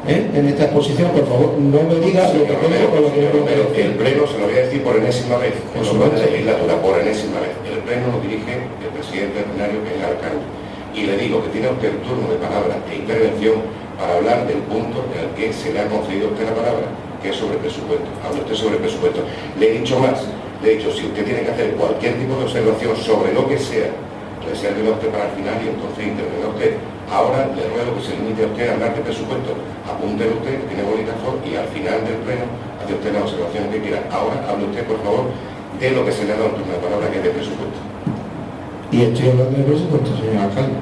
En esta exposición, por favor, no me diga lo que tengo o lo que no. Pero el pleno, se lo voy a decir por enésima vez, por lo de la legislatura, por enésima vez. El pleno lo dirige el presidente ordinario, que es el alcalde. Y le digo que tiene usted el turno de palabra e intervención para hablar del punto en el que se le ha concedido a usted la palabra, que es sobre presupuesto. Habla usted sobre presupuesto. Le he dicho más, le he dicho, si usted tiene que hacer cualquier tipo de observación sobre lo que sea, resérvelo a usted para el final y entonces intervenga usted. Ahora le ruego que se limite a usted a hablar de presupuesto. Apúntelo usted, tiene bolígrafo, y al final del pleno hace usted la observación que quiera. Ahora hable usted, por favor, de lo que se le ha dado en turno de palabra, que es de presupuesto. Y estoy hablando de presupuesto, señor alcalde.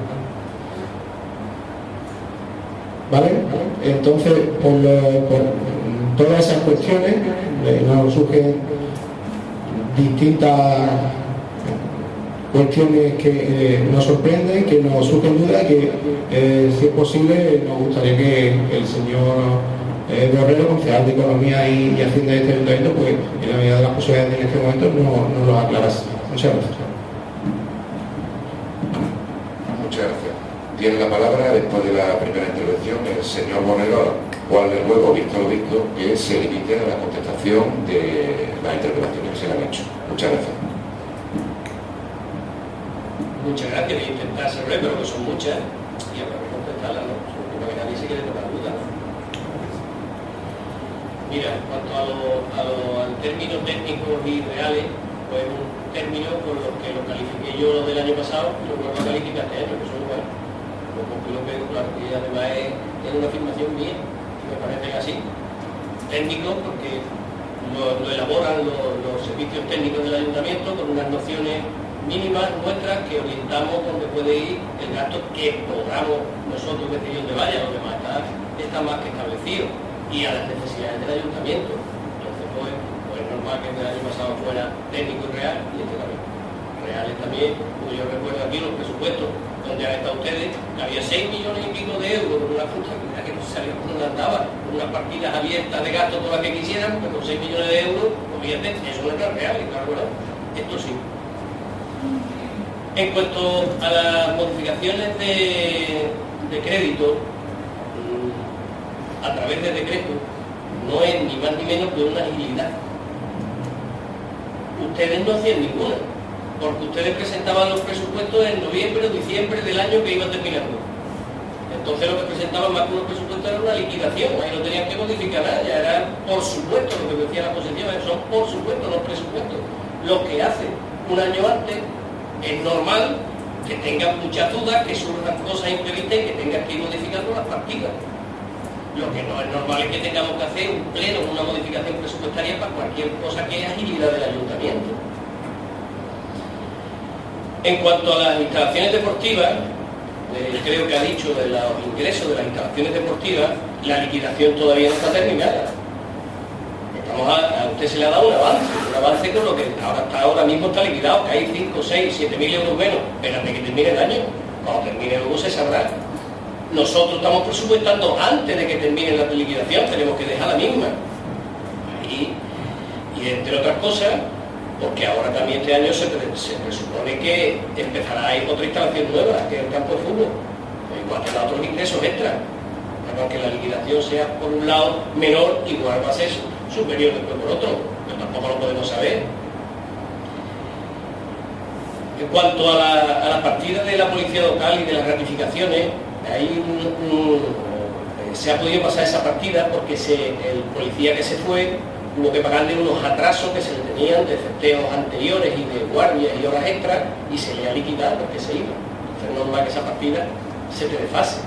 ¿Vale? Entonces, por todas esas cuestiones, nos surgen distintas cuestiones que nos sorprenden, que nos surgen dudas, que si es posible nos gustaría que el señor Borrero, concejal de Economía y Hacienda de este ayuntamiento, pues en la medida de las posibilidades en este momento nos lo aclarase. Muchas gracias. Muchas gracias. Tiene la palabra, después de la primera intervención, el señor Borrero, al cual le ruego, visto lo visto, que se limite a la contestación de las intervenciones que se le han hecho. Muchas gracias. Muchas gracias, voy a intentar ser breve, pero que son muchas, y habrá que contestarlas, ¿no? Sobre que nadie se quiere tomar dudas, ¿no? Mira, en cuanto al término técnicos y reales, pues un término por lo que lo califiqué yo del año pasado, lo vuelvo a calificar este año, que son igual. Lo concluyo que, claro, que además es una afirmación mía, y me parecen así. Técnicos, porque lo elaboran los servicios técnicos del ayuntamiento con unas nociones mínimas nuestras que orientamos donde puede ir el gasto que podamos nosotros decidir dónde vaya, lo demás está más que establecido, y a las necesidades del ayuntamiento. Entonces, pues es normal que el año pasado fuera técnico y real, y este también. Reales también, como yo recuerdo aquí los presupuestos donde han estado ustedes, que había 6 millones y pico de euros con una fruta que no salía por donde andaba, con unas partidas abiertas de gasto todas las que quisieran, pero con 6 millones de euros, obviamente, eso no era real, y claro, bueno, esto sí. En cuanto a las modificaciones de crédito a través de decreto, no es ni más ni menos que una agilidad. Ustedes no hacían ninguna, porque ustedes presentaban los presupuestos en noviembre o diciembre del año que iba terminando. Entonces lo que presentaban más que unos presupuestos era una liquidación, ahí no tenían que modificar nada, ya era por supuesto lo que decía la posición, son por supuesto los presupuestos. Lo que hacen un año antes es normal que tengan muchas dudas, que surjan cosas imprevistas y que tengan que ir modificando las partidas. Lo que no es normal es que tengamos que hacer un pleno, una modificación presupuestaria para cualquier cosa que es agilidad del ayuntamiento. En cuanto a las instalaciones deportivas, creo que ha dicho de los ingresos de las instalaciones deportivas, la liquidación todavía no está terminada. A usted se le ha dado un avance con lo que ahora mismo está liquidado, que hay 5, 6, 7 mil euros menos. Espérate que termine el año, cuando termine luego se sabrá. Nosotros estamos presupuestando antes de que termine la liquidación, tenemos que dejar la misma. Y entre otras cosas, porque ahora también este año se presupone que empezará a ir otra instalación nueva, que es el campo de fútbol. Igual que otros ingresos extras. Aunque la liquidación sea por un lado menor, igual va a ser superior después por otro, pero tampoco lo podemos saber. En cuanto a la partida de la policía local y de las gratificaciones, hay se ha podido pasar esa partida porque el policía que se fue tuvo que pagarle unos atrasos que se le tenían de festeos anteriores y de guardias y horas extras, y se le ha liquidado porque se iba. Entonces es normal que esa partida se te desfase.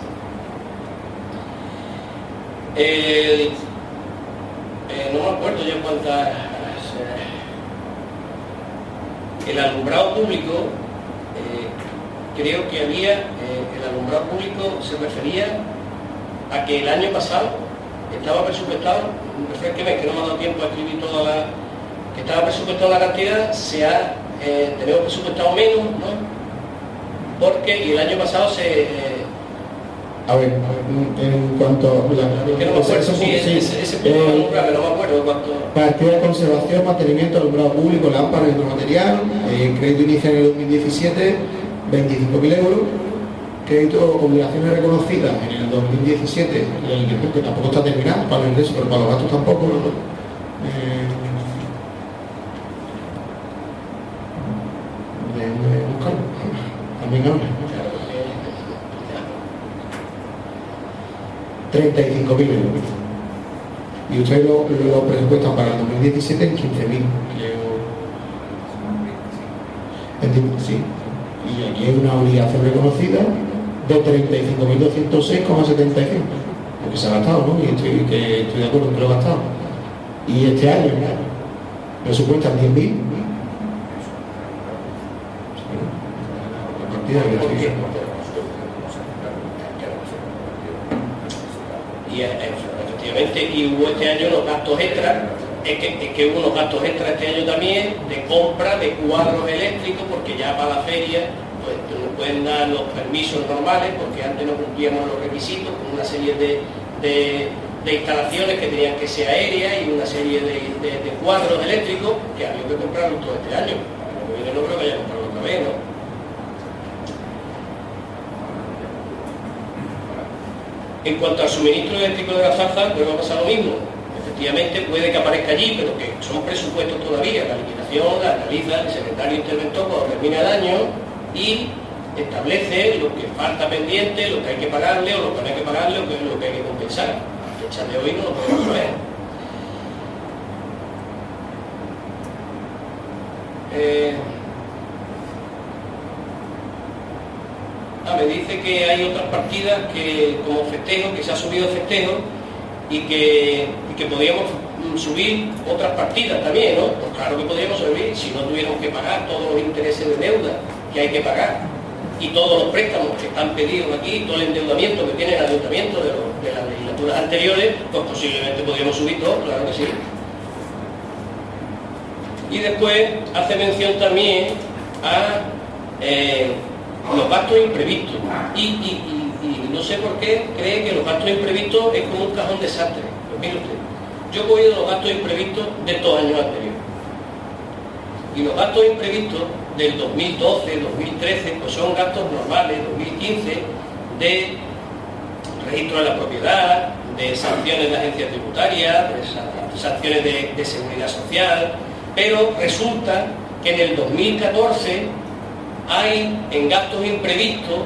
No me acuerdo yo cuántas. El alumbrado público, creo que había, el alumbrado público se refería a que el año pasado estaba presupuestado, refresqueme que no me ha dado tiempo a escribir toda la, que estaba presupuestado la cantidad, tenemos presupuestado menos, ¿no? Porque y el año pasado a ver, en cuanto a que no me acuerdo si ese punto de alumbrado, no me acuerdo cuánto. Partida de conservación, mantenimiento, alumbrado público, lámparas, hidromaterial, crédito inicial en el 2017, 25.000 euros, crédito, obligaciones reconocidas en el 2017, el ingreso que tampoco está terminado para el ingreso, pero para los gastos tampoco, ¿no? Buscarlo, también habla. 35.000 euros. Y ustedes lo presupuestan para el 2017 en 15.000. Sí. Y aquí hay una obligación reconocida de 35.206,75. Porque se ha gastado, ¿no? Y estoy de acuerdo en que lo he gastado. Y este año, ¿no? Presupuestan 10.000. Y efectivamente, y hubo este año los gastos extras, es que hubo unos gastos extras este año también de compra de cuadros eléctricos, porque ya para la feria pues nos pueden dar los permisos normales, porque antes no cumplíamos los requisitos con una serie de instalaciones que tenían que ser aéreas y una serie de cuadros eléctricos que había que comprarlos todo este año. El año no creo que haya comprado otra vez, ¿no? En cuanto al suministro eléctrico de la Zarza, pues va a pasar lo mismo. Efectivamente puede que aparezca allí, pero que son presupuestos todavía. La liquidación la realiza el secretario interventor cuando termina el año y establece lo que falta pendiente, lo que hay que pagarle o lo que no hay que pagarle o lo que hay que compensar. A fecha de hoy no lo podemos saber. Me dice que hay otras partidas que como festejo, que se ha subido festejo y que podríamos subir otras partidas también, ¿no? Pues claro que podríamos subir si no tuviéramos que pagar todos los intereses de deuda que hay que pagar y todos los préstamos que están pedidos aquí, todo el endeudamiento que tiene el ayuntamiento de las legislaturas anteriores, pues posiblemente podríamos subir todo, claro que sí. Y después hace mención también a los gastos imprevistos y no sé por qué cree que los gastos imprevistos es como un cajón desastre. Pues mire usted, yo he cogido los gastos imprevistos de estos años anteriores y los gastos imprevistos del 2012, 2013 pues son gastos normales, 2015 de registro de la propiedad, de sanciones de agencias tributarias, de sanciones de seguridad social, pero resulta que en el 2014 hay en gastos imprevistos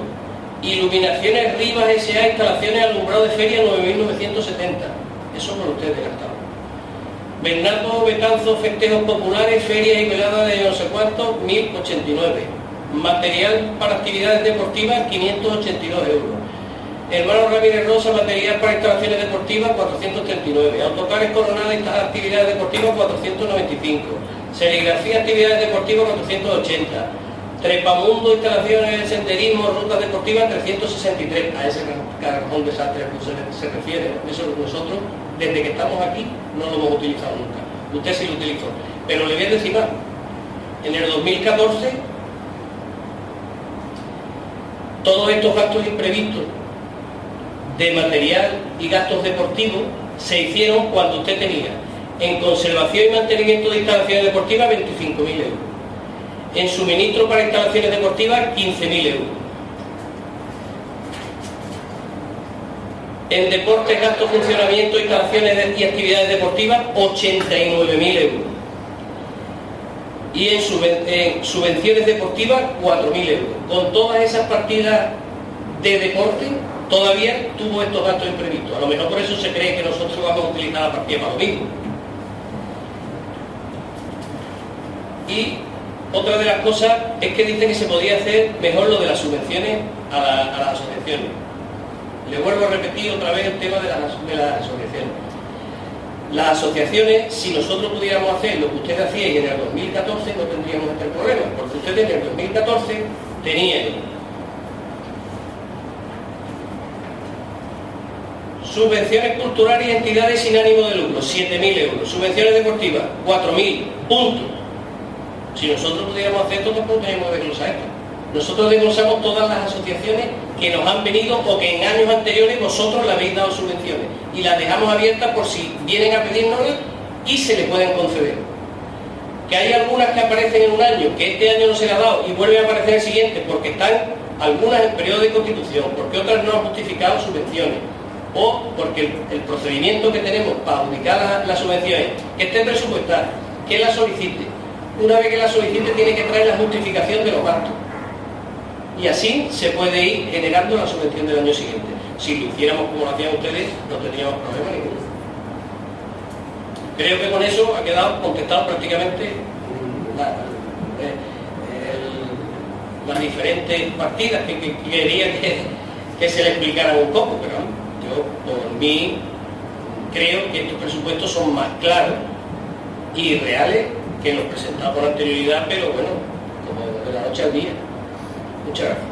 iluminaciones Rivas S.A. instalaciones alumbrado de feria 9.970. Eso por ustedes gastados. Bernardo Betanzo, festejos populares, ferias y veladas de no sé cuántos, 1.089. Material para actividades deportivas, 582 euros. Hermano Ramírez Rosa, material para instalaciones deportivas, 439. Autocares Coronada, actividades deportivas, 495. Serigrafía, actividades deportivas, 480. Trepamundo, instalaciones de senderismo, rutas deportivas, 363. A ese cajón desastre se refiere. Eso nosotros, desde que estamos aquí, no lo hemos utilizado nunca. Usted sí lo utilizó. Pero le voy a decir más. En el 2014, todos estos gastos imprevistos de material y gastos deportivos se hicieron cuando usted tenía en conservación y mantenimiento de instalaciones deportivas 25.000 euros, en suministro para instalaciones deportivas 15.000 euros, en deportes, gastos, funcionamiento, instalaciones y actividades deportivas 89.000 euros y en subvenciones deportivas 4.000 euros. Con todas esas partidas de deporte todavía tuvo estos gastos imprevistos. A lo mejor por eso se cree que nosotros vamos a utilizar la partida para lo mismo. Y otra de las cosas es que dice que se podía hacer mejor lo de las subvenciones a las asociaciones. Le vuelvo a repetir otra vez el tema de las asociaciones. Las asociaciones, si nosotros pudiéramos hacer lo que usted hacía y en el 2014 no tendríamos este problema, porque ustedes en el 2014 tenían subvenciones culturales y entidades sin ánimo de lucro, 7.000 euros. Subvenciones deportivas, 4.000, punto. Si nosotros pudiéramos hacer esto, tampoco teníamos que desglosar esto. Nosotros desglosamos todas las asociaciones que nos han venido o que en años anteriores vosotros le habéis dado subvenciones y las dejamos abiertas por si vienen a pedírnoslas y se les pueden conceder. Que hay algunas que aparecen en un año, que este año no se le ha dado y vuelven a aparecer en el siguiente porque están algunas en periodo de constitución, porque otras no han justificado subvenciones, o porque el procedimiento que tenemos para adjudicar las subvenciones, que esté presupuestada, que la solicite. Una vez que la solicite tiene que traer la justificación de los gastos. Y así se puede ir generando la subvención del año siguiente. Si lo hiciéramos como lo hacían ustedes, no tendríamos problema ninguno. Creo que con eso ha quedado contestado prácticamente las diferentes partidas que quería que se le explicaran un poco, pero yo por mí creo que estos presupuestos son más claros y reales que los presentados con anterioridad, pero bueno, como de la noche al día. Muchas gracias.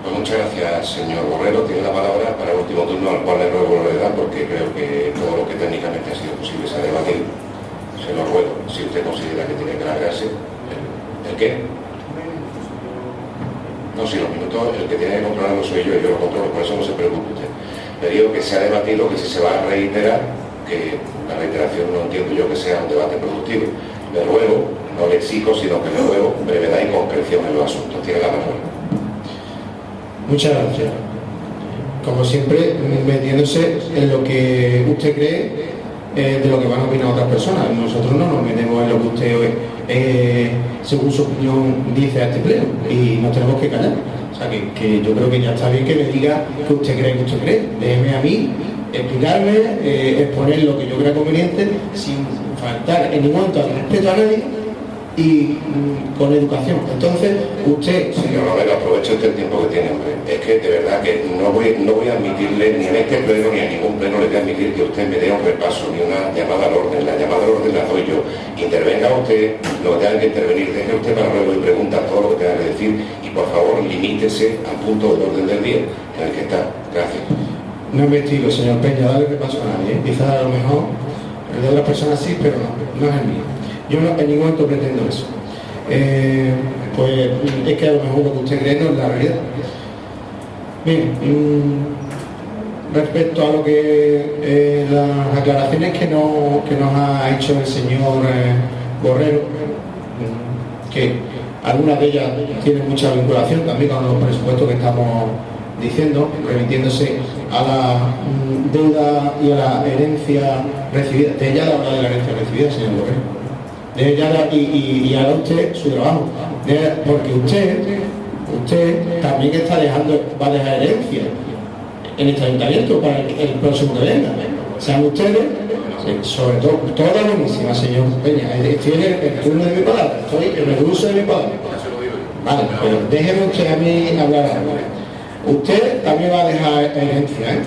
Pues muchas gracias, señor Borrero. Tiene la palabra para el último turno, al cual le ruego la edad, porque creo que todo lo que técnicamente ha sido posible se ha debatido. Se lo ruego, si usted considera que tiene que alargarse. ¿El qué? No, si los minutos, el que tiene que controlarlo soy yo, y yo lo controlo, por eso no se preocupe usted. Le digo que se ha debatido, que si se va a reiterar, que la reiteración no entiendo yo que sea un debate productivo. Le ruego, no le exijo, sino que le ruego brevedad y concreción en los asuntos. Tiene la palabra. Muchas gracias. Como siempre, metiéndose en lo que usted cree de lo que van a opinar otras personas. Nosotros no nos metemos en lo que usted, según su opinión, dice a este pleno y nos tenemos que callar. O sea, que yo creo que ya está bien que me diga que usted cree. Déjeme a mí explicarme, exponer lo que yo crea conveniente sin faltar en ningún momento al respeto a nadie y con educación. Entonces, usted... Señor Romero, aproveche usted el tiempo que tiene, hombre. Es que de verdad que no voy a admitirle, ni en este pleno ni en ningún pleno le voy a admitir que usted me dé un repaso ni una llamada al orden. La llamada al orden la doy yo. Intervenga usted, lo que tenga que intervenir, deje usted para luego y pregunta todo lo que tenga que decir y por favor limítese al punto del orden del día en el que está. Gracias. No investigo, señor Peña, dale repaso a nadie. Quizás a lo mejor el de otras personas sí, pero no es el mío. Yo no, en ningún momento pretendo eso. Pues es que a lo mejor lo que usted cree no es la realidad. Bien, respecto a lo que las aclaraciones que nos ha hecho el señor Borrero, que algunas de ellas tienen mucha vinculación también con los presupuestos que estamos diciendo, remitiéndose a la deuda y a la herencia recibida. De ella habla de la herencia recibida, señor Borrero. De ella y haga usted su trabajo. Porque usted también va a dejar herencia en este ayuntamiento para el próximo que venga. Sean ustedes, sobre todo, toda buenísima, señor Peña. Tiene el turno de mi palabra, estoy en el uso de mi palabra. Vale, pero déjeme usted a mí hablar algo. Usted también va a dejar herencia,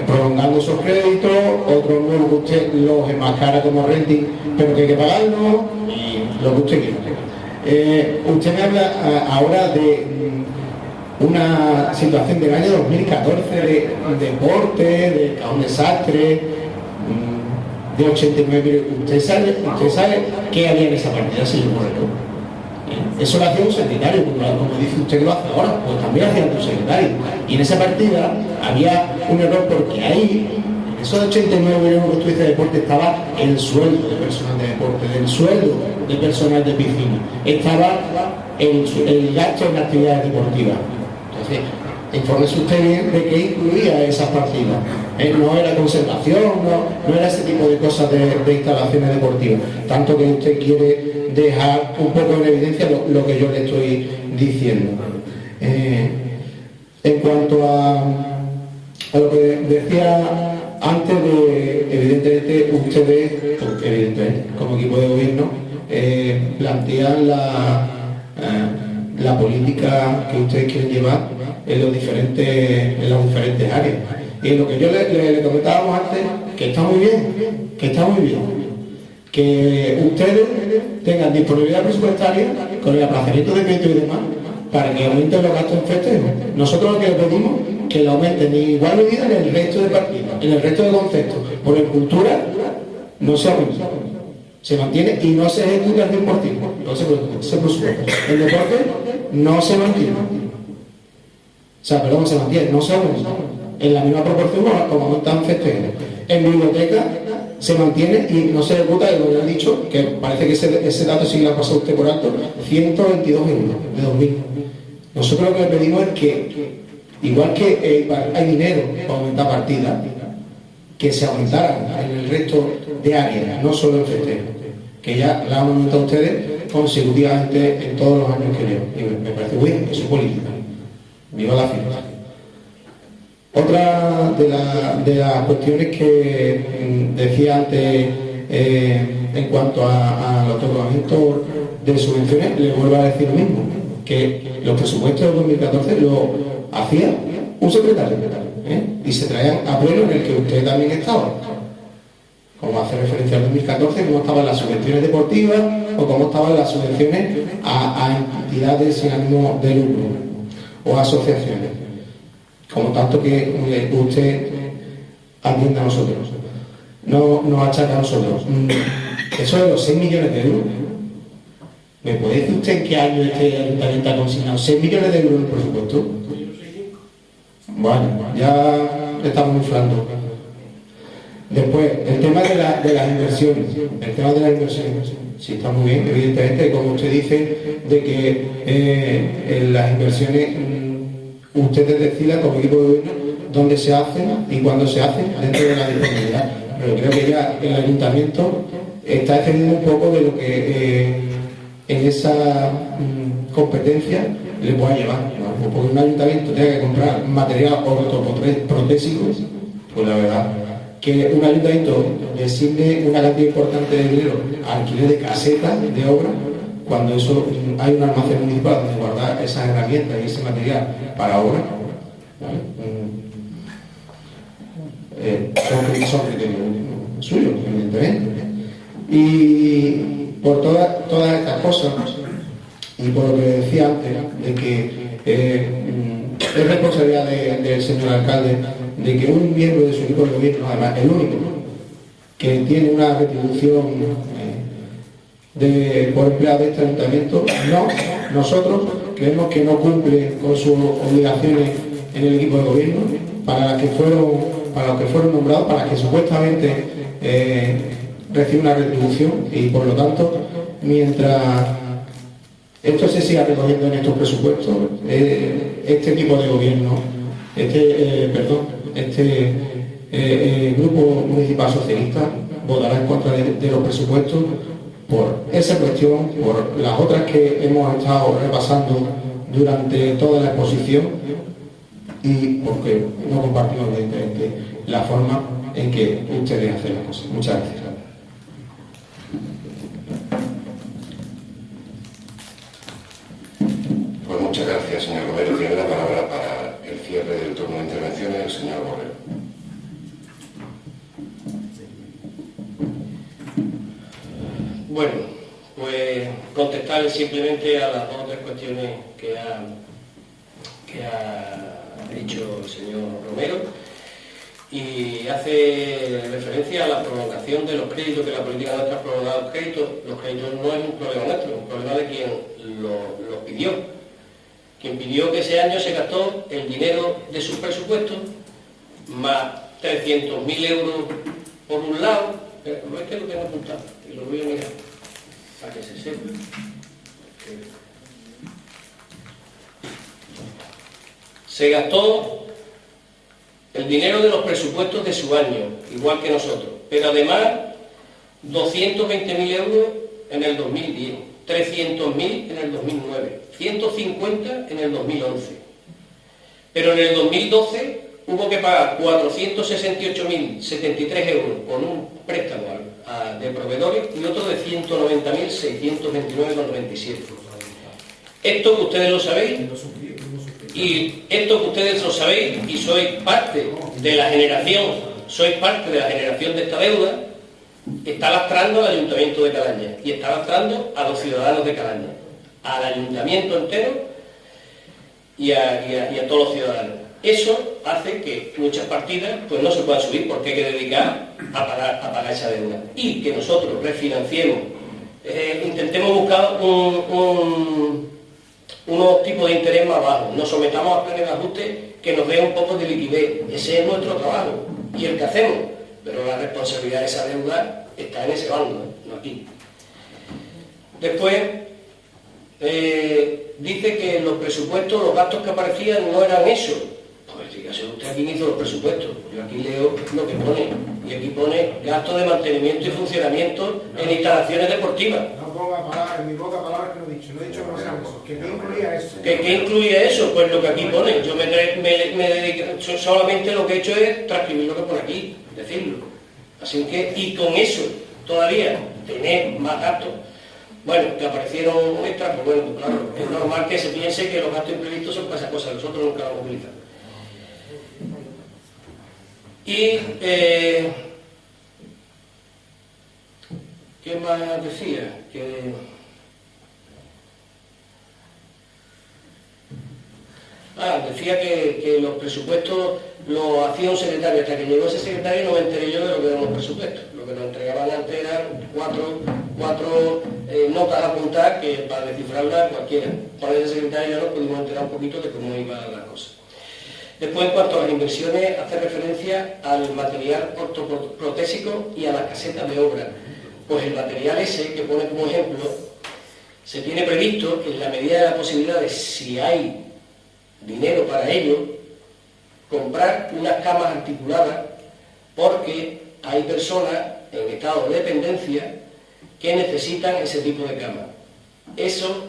prolongando esos créditos, otros nuevos que usted los enmascara como renting, pero que hay que pagarlo y lo que usted quiera. Usted me habla ahora de una situación del año 2014 de deporte, de un desastre, de 89. ¿Usted sabe qué había en esa partida, señor Moreno? Eso lo hacía un secretario, como dice usted que lo hace ahora, pues también lo hacía un secretario. Y en esa partida había un error porque ahí, en esos 89 millones que usted dice de deporte, estaba el sueldo de personal de deporte, el sueldo de personal de piscina, estaba el gasto en actividades deportivas. Entonces, infórmese usted bien de qué incluía esas partidas. No era conservación, no era ese tipo de cosas de instalaciones deportivas. Tanto que usted quiere dejar un poco en evidencia lo que yo le estoy diciendo. En cuanto a lo que decía antes, evidentemente ustedes, evidentemente, como equipo de gobierno, plantean la política que ustedes quieren llevar en las diferentes áreas. Y lo que yo le comentábamos antes, que está muy bien, que ustedes tengan disponibilidad presupuestaria con el aplazamiento de crédito y demás para que aumenten los gastos en festejo. Nosotros lo que les pedimos que lo aumenten en igual medida en el resto de partidas, en el resto de conceptos. Por en cultura no se aumenta, se mantiene y no se ejecuta el 100%, no se presupuesta. El deporte no se mantiene. O sea, perdón, se mantiene, no se aumenta. En la misma proporción como aumentan festejos. En biblioteca se mantiene y no se ejecuta, como le han dicho, que parece que ese dato sí lo ha pasado usted por alto, 122 euros de 2000. Nosotros lo que le pedimos es que, igual que hay dinero para aumentar partidas, que se aumentaran en el resto de áreas, no solo en festejos, que ya la han aumentado ustedes consecutivamente en todos los años que llevan. Y me parece bien, que es su política. Viva la fiesta. Otra de las cuestiones que decía antes en cuanto al otorgamiento de subvenciones, le vuelvo a decir lo mismo, que los presupuestos de 2014 lo hacía un secretario y se traían a pleno en el que usted también estaba, como hace referencia al 2014, cómo estaban las subvenciones deportivas o cómo estaban las subvenciones a entidades sin ánimo de lucro. o asociaciones, como tanto que usted atienda a nosotros, no nos achaca a nosotros. Eso de los 6 millones de euros, ¿me puede decir usted en qué año este ayuntamiento ha consignado 6 millones de euros en el presupuesto? Bueno, ya estamos inflando. Después, el tema de las inversiones. El tema de las inversiones. Sí, está muy bien, evidentemente, como usted dice, de que en las inversiones ustedes decidan como equipo de gobierno dónde se hacen y cuándo se hacen dentro de la disponibilidad. Pero creo que ya el ayuntamiento está excediendo un poco de lo que en esa competencia le pueda llevar, ¿no? Porque un ayuntamiento tenga que comprar material ortoprotésico, pues la verdad que un ayuntamiento designe una cantidad importante de dinero a alquiler de casetas de obra, cuando eso hay un almacén municipal donde guardar esas herramientas y ese material para obra, son criterios suyos, evidentemente. Y por todas estas cosas, y por lo que decía antes, de que es responsabilidad del señor alcalde de que un miembro de su equipo de gobierno, además el único que tiene una retribución por empleado de este ayuntamiento, nosotros creemos que no cumple con sus obligaciones en el equipo de gobierno para los que fueron nombrados, para que supuestamente reciba una retribución, y por lo tanto, mientras esto se siga recogiendo en estos presupuestos, este equipo de gobierno, este grupo municipal socialista votará en contra de los presupuestos por esa cuestión, por las otras que hemos estado repasando durante toda la exposición, y porque no compartimos evidentemente la forma en que ustedes hacen las cosas. Muchas gracias. Pues muchas gracias, señor Romero. Tiene la palabra para el cierre del turno de intervenciones el señor Borrell. Bueno, pues contestar simplemente a las dos o tres cuestiones que ha dicho el señor Romero, y hace referencia a la prolongación de los créditos, que la política nuestra ha prolongado los créditos. Los créditos no es un problema nuestro, es un problema de quien los pidió. Quien pidió que ese año se gastó el dinero de sus presupuestos, más 300.000 euros por un lado. No es que lo tengo apuntado, y lo voy a mirar, para que se sepa. Se gastó el dinero de los presupuestos de su año, igual que nosotros, pero además 220.000 euros en el 2010, 300.000 en el 2009, 150 en el 2011. Pero en el 2012 hubo que pagar 468.073 euros con un préstamo de proveedores y otro de 190.629,97. Esto que ustedes lo sabéis, y sois parte de la generación, de esta deuda, está lastrando al Ayuntamiento de Calaña y está lastrando a los ciudadanos de Calaña, al Ayuntamiento entero y a todos los ciudadanos. Eso hace que muchas partidas pues no se puedan subir, porque hay que dedicar a pagar esa deuda, y que nosotros refinanciemos, intentemos buscar unos tipos de interés más bajos, nos sometamos a planes de ajuste que nos dé un poco de liquidez. Ese es nuestro trabajo y el que hacemos, pero la responsabilidad de esa deuda está en ese bando, no aquí. Después dice que en los presupuestos los gastos que aparecían no eran eso. Pues dígase usted a quién hizo los presupuestos. Yo aquí leo lo que pone, y aquí pone gasto de mantenimiento y funcionamiento en instalaciones deportivas. No ponga palabras en mi boca, palabras que no he dicho. No he dicho que no sea eso. ¿Qué incluía eso? ¿Qué incluye eso? Pues lo que aquí pone. Yo me dedico, solamente lo que he hecho es transcribir lo que pone aquí, decirlo. Así que, y con eso todavía tener más gastos, bueno, que aparecieron extras, pues bueno, pues claro, es normal que se piense que los gastos imprevistos son para esa cosa, nosotros nunca los utilizamos. Y, ¿qué más decía? Decía que los presupuestos los hacía un secretario. Hasta que llegó ese secretario no me enteré yo de lo que eran los presupuestos. Lo que nos entregaban antes eran cuatro notas apuntadas que para descifrarlas cualquiera. Con ese secretario ya nos pudimos enterar un poquito de cómo iban las cosas. Después, en cuanto a las inversiones, hace referencia al material ortoprotésico y a las casetas de obra. Pues el material ese, que pone como ejemplo, se tiene previsto, en la medida de las posibilidades, si hay dinero para ello, comprar unas camas articuladas, porque hay personas en estado de dependencia que necesitan ese tipo de camas. Eso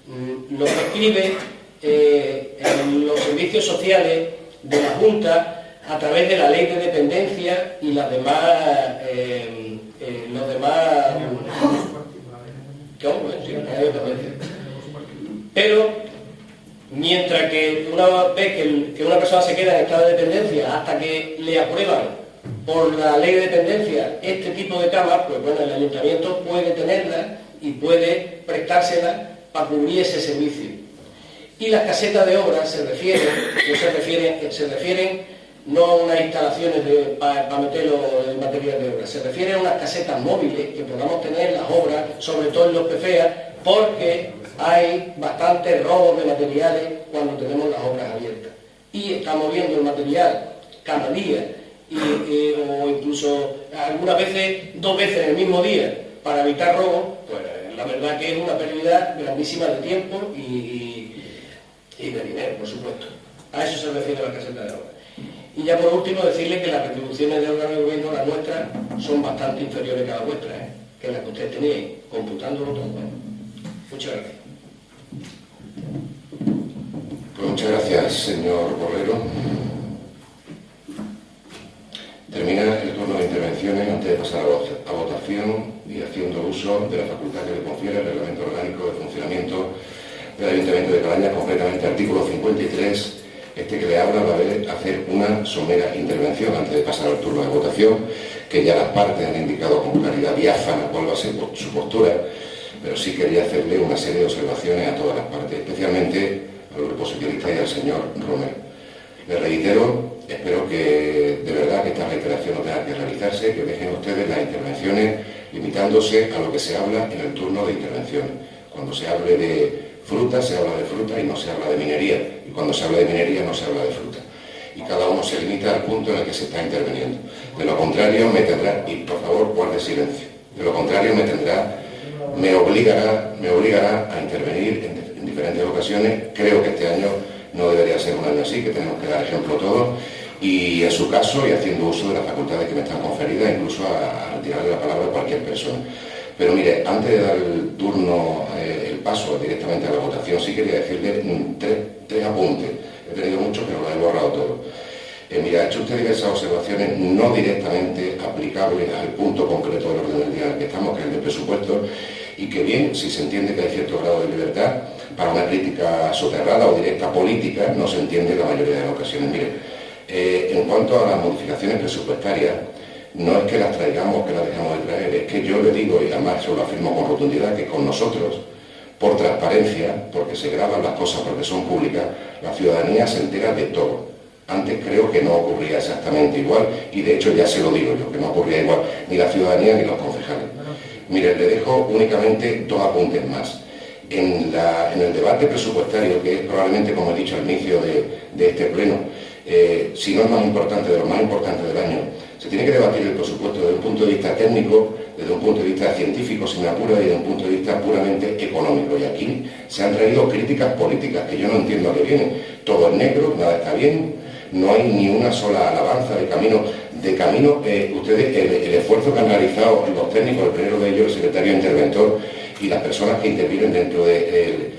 lo prescribe en los servicios sociales de la Junta a través de la ley de dependencia y las demás, los demás... ¿Cómo? Sí, la ley de dependencia. Pero mientras que una vez que una persona se queda en estado de dependencia hasta que le aprueban por la ley de dependencia este tipo de camas, pues bueno, el ayuntamiento puede tenerla y puede prestársela para cubrir ese servicio. Y las casetas de obra se refieren no a unas instalaciones para meter el material de obra, se refieren a unas casetas móviles que podamos tener en las obras, sobre todo en los PFEA, porque hay bastantes robos de materiales cuando tenemos las obras abiertas. Y estamos viendo el material cada día, o incluso algunas veces, 2 veces en el mismo día, para evitar robos. Pues la verdad que es una pérdida grandísima de tiempo y de dinero, por supuesto. A eso se refiere la caseta de obra. Y ya por último decirle que las retribuciones de órganos de gobierno, las nuestras, son bastante inferiores que las vuestras, que las que ustedes tenían, computándolo todo. Bueno, muchas gracias. Pues muchas gracias, señor Borrero. Termina el turno de intervenciones antes de pasar a votación y haciendo uso de la facultad que le confiere el Reglamento Orgánico de Funcionamiento del Ayuntamiento de Cabañas, concretamente artículo 53, que le habla va a hacer una somera intervención antes de pasar al turno de votación, que ya las partes han indicado con claridad diáfana cuál va a ser su postura, pero sí quería hacerle una serie de observaciones a todas las partes, especialmente al Grupo Socialista y al señor Romero. Les reitero, espero que de verdad que esta reiteración no tenga que realizarse, que dejen ustedes las intervenciones limitándose a lo que se habla en el turno de intervenciones. Cuando se hable de fruta, se habla de fruta y no se habla de minería. Y cuando se habla de minería, no se habla de fruta. Y cada uno se limita al punto en el que se está interviniendo. De lo contrario, me tendrá, y por favor, guarde silencio. De lo contrario, me obligará a intervenir en diferentes ocasiones. Creo que este año no debería ser un año así, que tenemos que dar ejemplo todos. Y en su caso, y haciendo uso de las facultades que me están conferidas, incluso a retirarle la palabra a cualquier persona. Pero mire, antes de dar el turno, el paso directamente a la votación, sí quería decirle tres apuntes. He tenido muchos, pero los he borrado todos. Mira, ha hecho usted diversas observaciones no directamente aplicables al punto concreto del orden del día en el que estamos, que es el de presupuesto, y que bien, si se entiende que hay cierto grado de libertad, para una crítica soterrada o directa política, no se entiende en la mayoría de las ocasiones. Mire, en cuanto a las modificaciones presupuestarias, no es que las traigamos o que las dejamos de traer, es que yo le digo, y además se lo afirmo con rotundidad, que con nosotros, por transparencia, porque se graban las cosas, porque son públicas, la ciudadanía se entera de todo. Antes creo que no ocurría exactamente igual, y de hecho ya se lo digo yo, que no ocurría igual, ni la ciudadanía ni los concejales. Mire, le dejo únicamente 2 apuntes más. En el debate presupuestario, que es probablemente, como he dicho al inicio de este pleno, si no es más importante, de lo más importante del año, se tiene que debatir el presupuesto desde un punto de vista técnico, desde un punto de vista científico, si me apura, y desde un punto de vista puramente económico. Y aquí se han traído críticas políticas que yo no entiendo a qué vienen. Todo es negro, nada está bien, no hay ni una sola alabanza de camino. Ustedes, el esfuerzo que han realizado los técnicos, el primero de ellos, el secretario interventor, y las personas que intervienen dentro de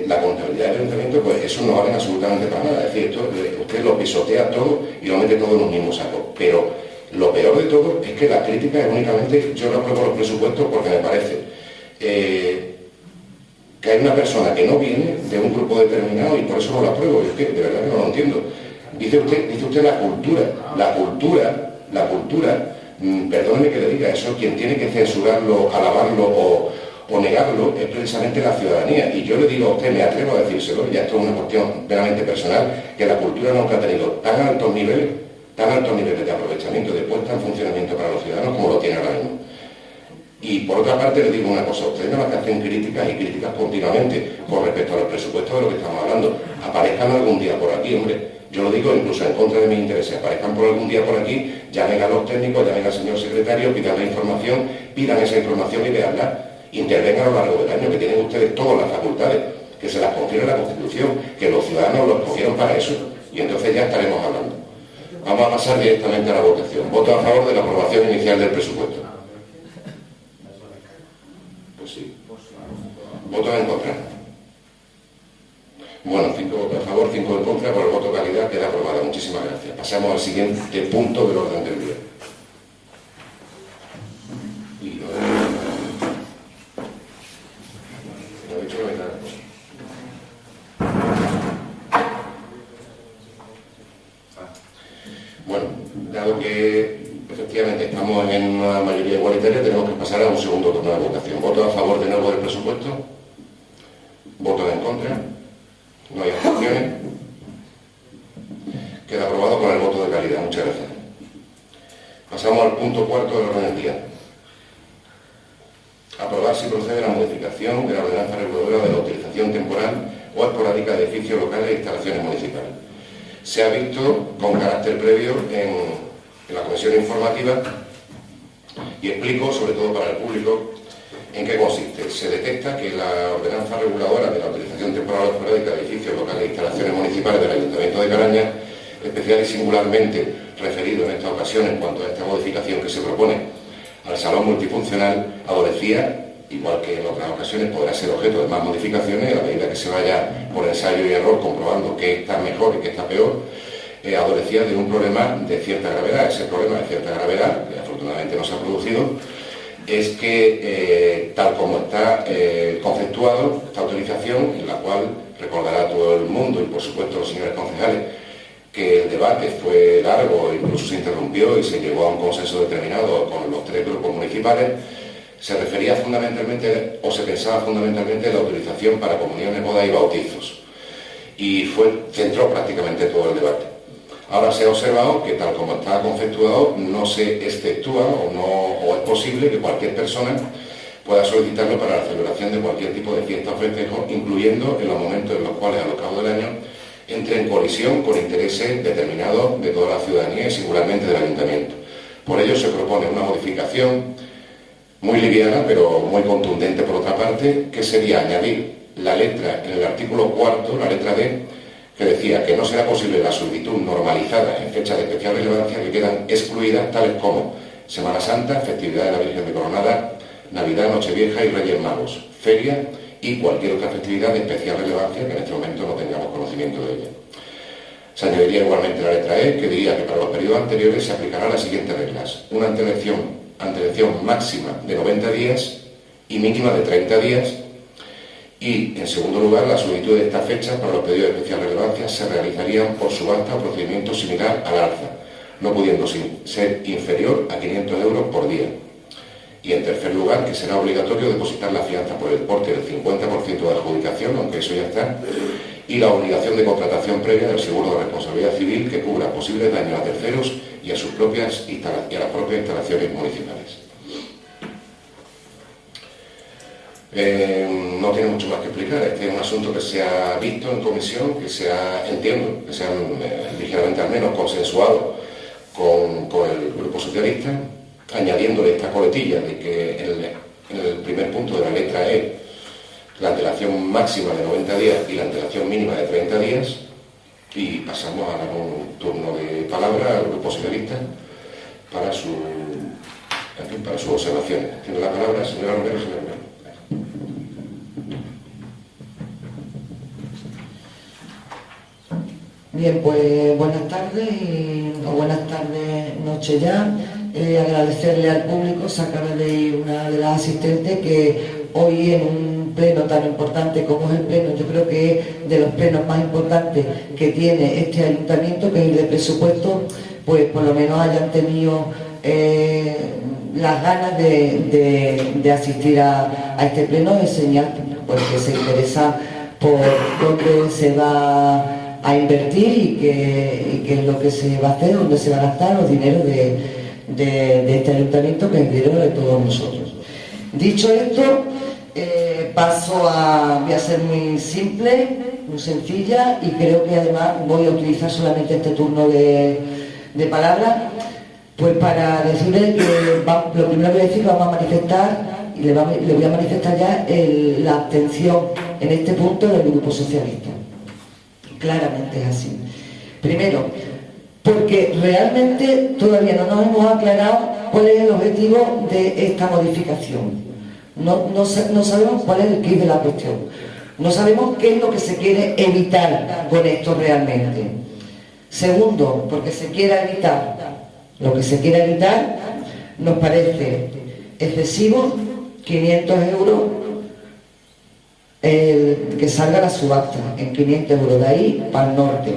la contabilidad del ayuntamiento, pues eso no vale absolutamente para nada. Es decir, usted lo pisotea todo y lo mete todo en un mismo saco. Pero lo peor de todo es que la crítica es únicamente, yo no apruebo los presupuestos porque me parece que hay una persona que no viene de un grupo determinado y por eso no lo apruebo. Es que de verdad que no lo entiendo. Dice usted la cultura, perdóneme que le diga eso, quien tiene que censurarlo, alabarlo o negarlo es precisamente la ciudadanía. Y yo le digo a usted, me atrevo a decírselo, ya esto es una cuestión plenamente personal, que la cultura nunca ha tenido tan altos niveles de aprovechamiento, de puesta en funcionamiento para los ciudadanos como lo tiene ahora mismo. Y por otra parte le digo una cosa, ustedes nada más que hacen críticas y críticas continuamente con respecto a los presupuestos de lo que estamos hablando. Aparezcan algún día por aquí, hombre. Yo lo digo incluso en contra de mis intereses. Aparezcan por algún día por aquí, llamen a los técnicos, llamen al señor secretario, pidan la información, pidan esa información y veanla. Intervengan a lo largo del año, que tienen ustedes todas las facultades, que se las confiere la Constitución, que los ciudadanos los cogieron para eso. Y entonces ya estaremos hablando. Vamos a pasar directamente a la votación. Voto a favor de la aprobación inicial del presupuesto. Pues sí. Voto en contra. Bueno, 5 votos a favor, 5 en contra, por el voto de calidad queda aprobada. Muchísimas gracias. Pasamos al siguiente punto del orden del día. Bueno, dado que efectivamente estamos en una mayoría igualitaria, tenemos que pasar a un segundo turno de votación. ¿Votos a favor de nuevo del presupuesto? ¿Votos en contra? No hay abstenciones. Queda aprobado con el voto de calidad. Muchas gracias. Pasamos al punto cuarto del orden del día. Aprobar si procede la modificación de la ordenanza reguladora de la utilización temporal o esporádica de edificios locales e instalaciones municipales. Se ha visto con carácter previo en la comisión informativa y explico, sobre todo para el público, en qué consiste. Se detecta que la ordenanza reguladora de la utilización temporal o esporádica de edificios locales e instalaciones municipales del Ayuntamiento de Caraña, especial y singularmente referido en esta ocasión en cuanto a esta modificación que se propone al salón multifuncional, adolecía, igual que en otras ocasiones podrá ser objeto de más modificaciones, a la medida que se vaya por ensayo y error comprobando qué está mejor y qué está peor, adolecía de un problema de cierta gravedad. Ese problema de cierta gravedad, que afortunadamente no se ha producido, es que tal como está conceptuado esta utilización, en la cual recordará todo el mundo y por supuesto los señores concejales que el debate fue largo, incluso se interrumpió y se llegó a un consenso determinado con los 3 grupos municipales, se refería fundamentalmente, o se pensaba fundamentalmente en la utilización para comuniones, bodas y bautizos. Y centró prácticamente todo el debate. Ahora se ha observado que tal como está conceptuado, no se exceptúa o es posible que cualquier persona pueda solicitarlo para la celebración de cualquier tipo de fiesta o festejo, incluyendo en los momentos en los cuales a lo cabo del año entre en colisión con intereses determinados de toda la ciudadanía y singularmente del Ayuntamiento. Por ello se propone una modificación muy liviana, pero muy contundente por otra parte, que sería añadir la letra en el artículo 4, la letra D, que decía que no será posible la solicitud normalizada en fechas de especial relevancia que quedan excluidas, tales como Semana Santa, festividad de la Virgen de Coronada, Navidad, Nochevieja y Reyes Magos, feria y cualquier otra festividad de especial relevancia que en este momento no tengamos conocimiento de ella. Se añadiría igualmente la letra E, que diría que para los periodos anteriores se aplicarán las siguientes reglas: una antelación máxima de 90 días y mínima de 30 días, y, en segundo lugar, la solicitud de estas fechas para los pedidos de especial relevancia se realizarían por subasta o procedimiento similar al alza, no pudiendo ser inferior a 500 euros por día. Y, en tercer lugar, que será obligatorio depositar la fianza por el importe del 50% de adjudicación, aunque eso ya está, y la obligación de contratación previa del seguro de responsabilidad civil que cubra posibles daños a terceros y a las propias instalaciones municipales. No tiene mucho más que explicar. Este es un asunto que se ha visto en comisión, entiendo que se han ligeramente al menos consensuado con el Grupo Socialista, añadiéndole esta coletilla de que en el primer punto de la letra E, la antelación máxima de 90 días y la antelación mínima de 30 días, y pasamos a dar un turno de palabra al Grupo Socialista para sus observaciones. Tiene la palabra señora Romero, señor Romero. Bien, pues buenas tardes o buenas tardes, noche ya. Agradecerle al público, se acaba de ir una de las asistentes, que hoy en un pleno tan importante como es el pleno, yo creo que es de los plenos más importantes que tiene este ayuntamiento, que es el de presupuesto, pues por lo menos hayan tenido las ganas de asistir a este pleno es señal porque se interesa por dónde se va a invertir y qué es lo que se va a hacer, dónde se van a gastar los dineros de este ayuntamiento, que es dinero de todos nosotros. Dicho esto, voy a ser muy simple, muy sencilla, y creo que además voy a utilizar solamente este turno de palabra, pues para decirle que lo primero que voy a decir, vamos a manifestar, y le voy a manifestar ya la abstención en este punto del Grupo Socialista. Claramente es así. Primero, porque realmente todavía no nos hemos aclarado cuál es el objetivo de esta modificación. No sabemos cuál es el quid de la cuestión. No sabemos qué es lo que se quiere evitar con esto realmente. Segundo, porque se quiera evitar lo que se quiera evitar, nos parece excesivo 500 euros que salga la subasta, en 500 euros de ahí para el norte.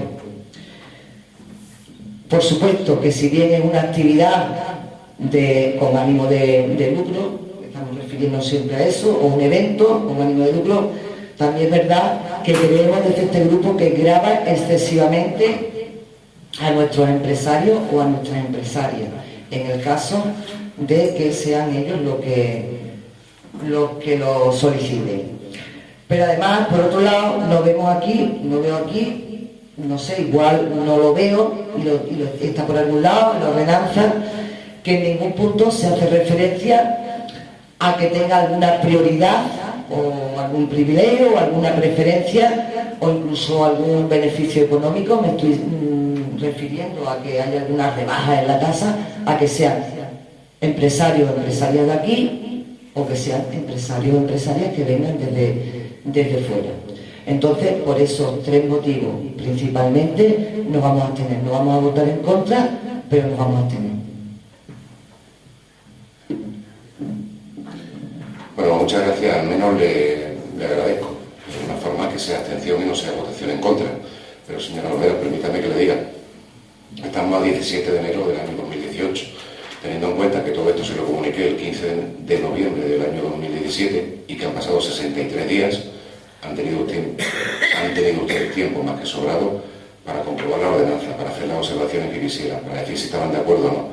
Por supuesto que si bien es una actividad con ánimo de lucro, estamos refiriendo siempre a eso, o un evento con ánimo de lucro, también es verdad que creemos desde este grupo que grava excesivamente a nuestros empresarios o a nuestras empresarias, en el caso de que sean ellos los que lo soliciten. Pero además, por otro lado, no veo aquí, no sé, igual no lo veo, y está por algún lado, en la ordenanza, que en ningún punto se hace referencia a que tenga alguna prioridad o algún privilegio o alguna preferencia o incluso algún beneficio económico. Me estoy refiriendo a que haya alguna rebaja en la tasa, a que sean empresarios o empresarias de aquí o que sean empresarios o empresarias que vengan desde fuera. Entonces, por esos tres motivos, principalmente, nos vamos a abstener. No vamos a votar en contra, pero nos vamos a abstener. Bueno, muchas gracias. Al menos le agradezco. De una forma que sea abstención y no sea votación en contra. Pero, señora Olvera, permítame que le diga. Estamos a 17 de enero del año 2018. Teniendo en cuenta que todo esto se lo comuniqué el 15 de noviembre del año 2017 y que han pasado 63 días, han tenido ustedes tiempo más que sobrado para comprobar la ordenanza, para hacer las observaciones que quisieran, para decir si estaban de acuerdo o no.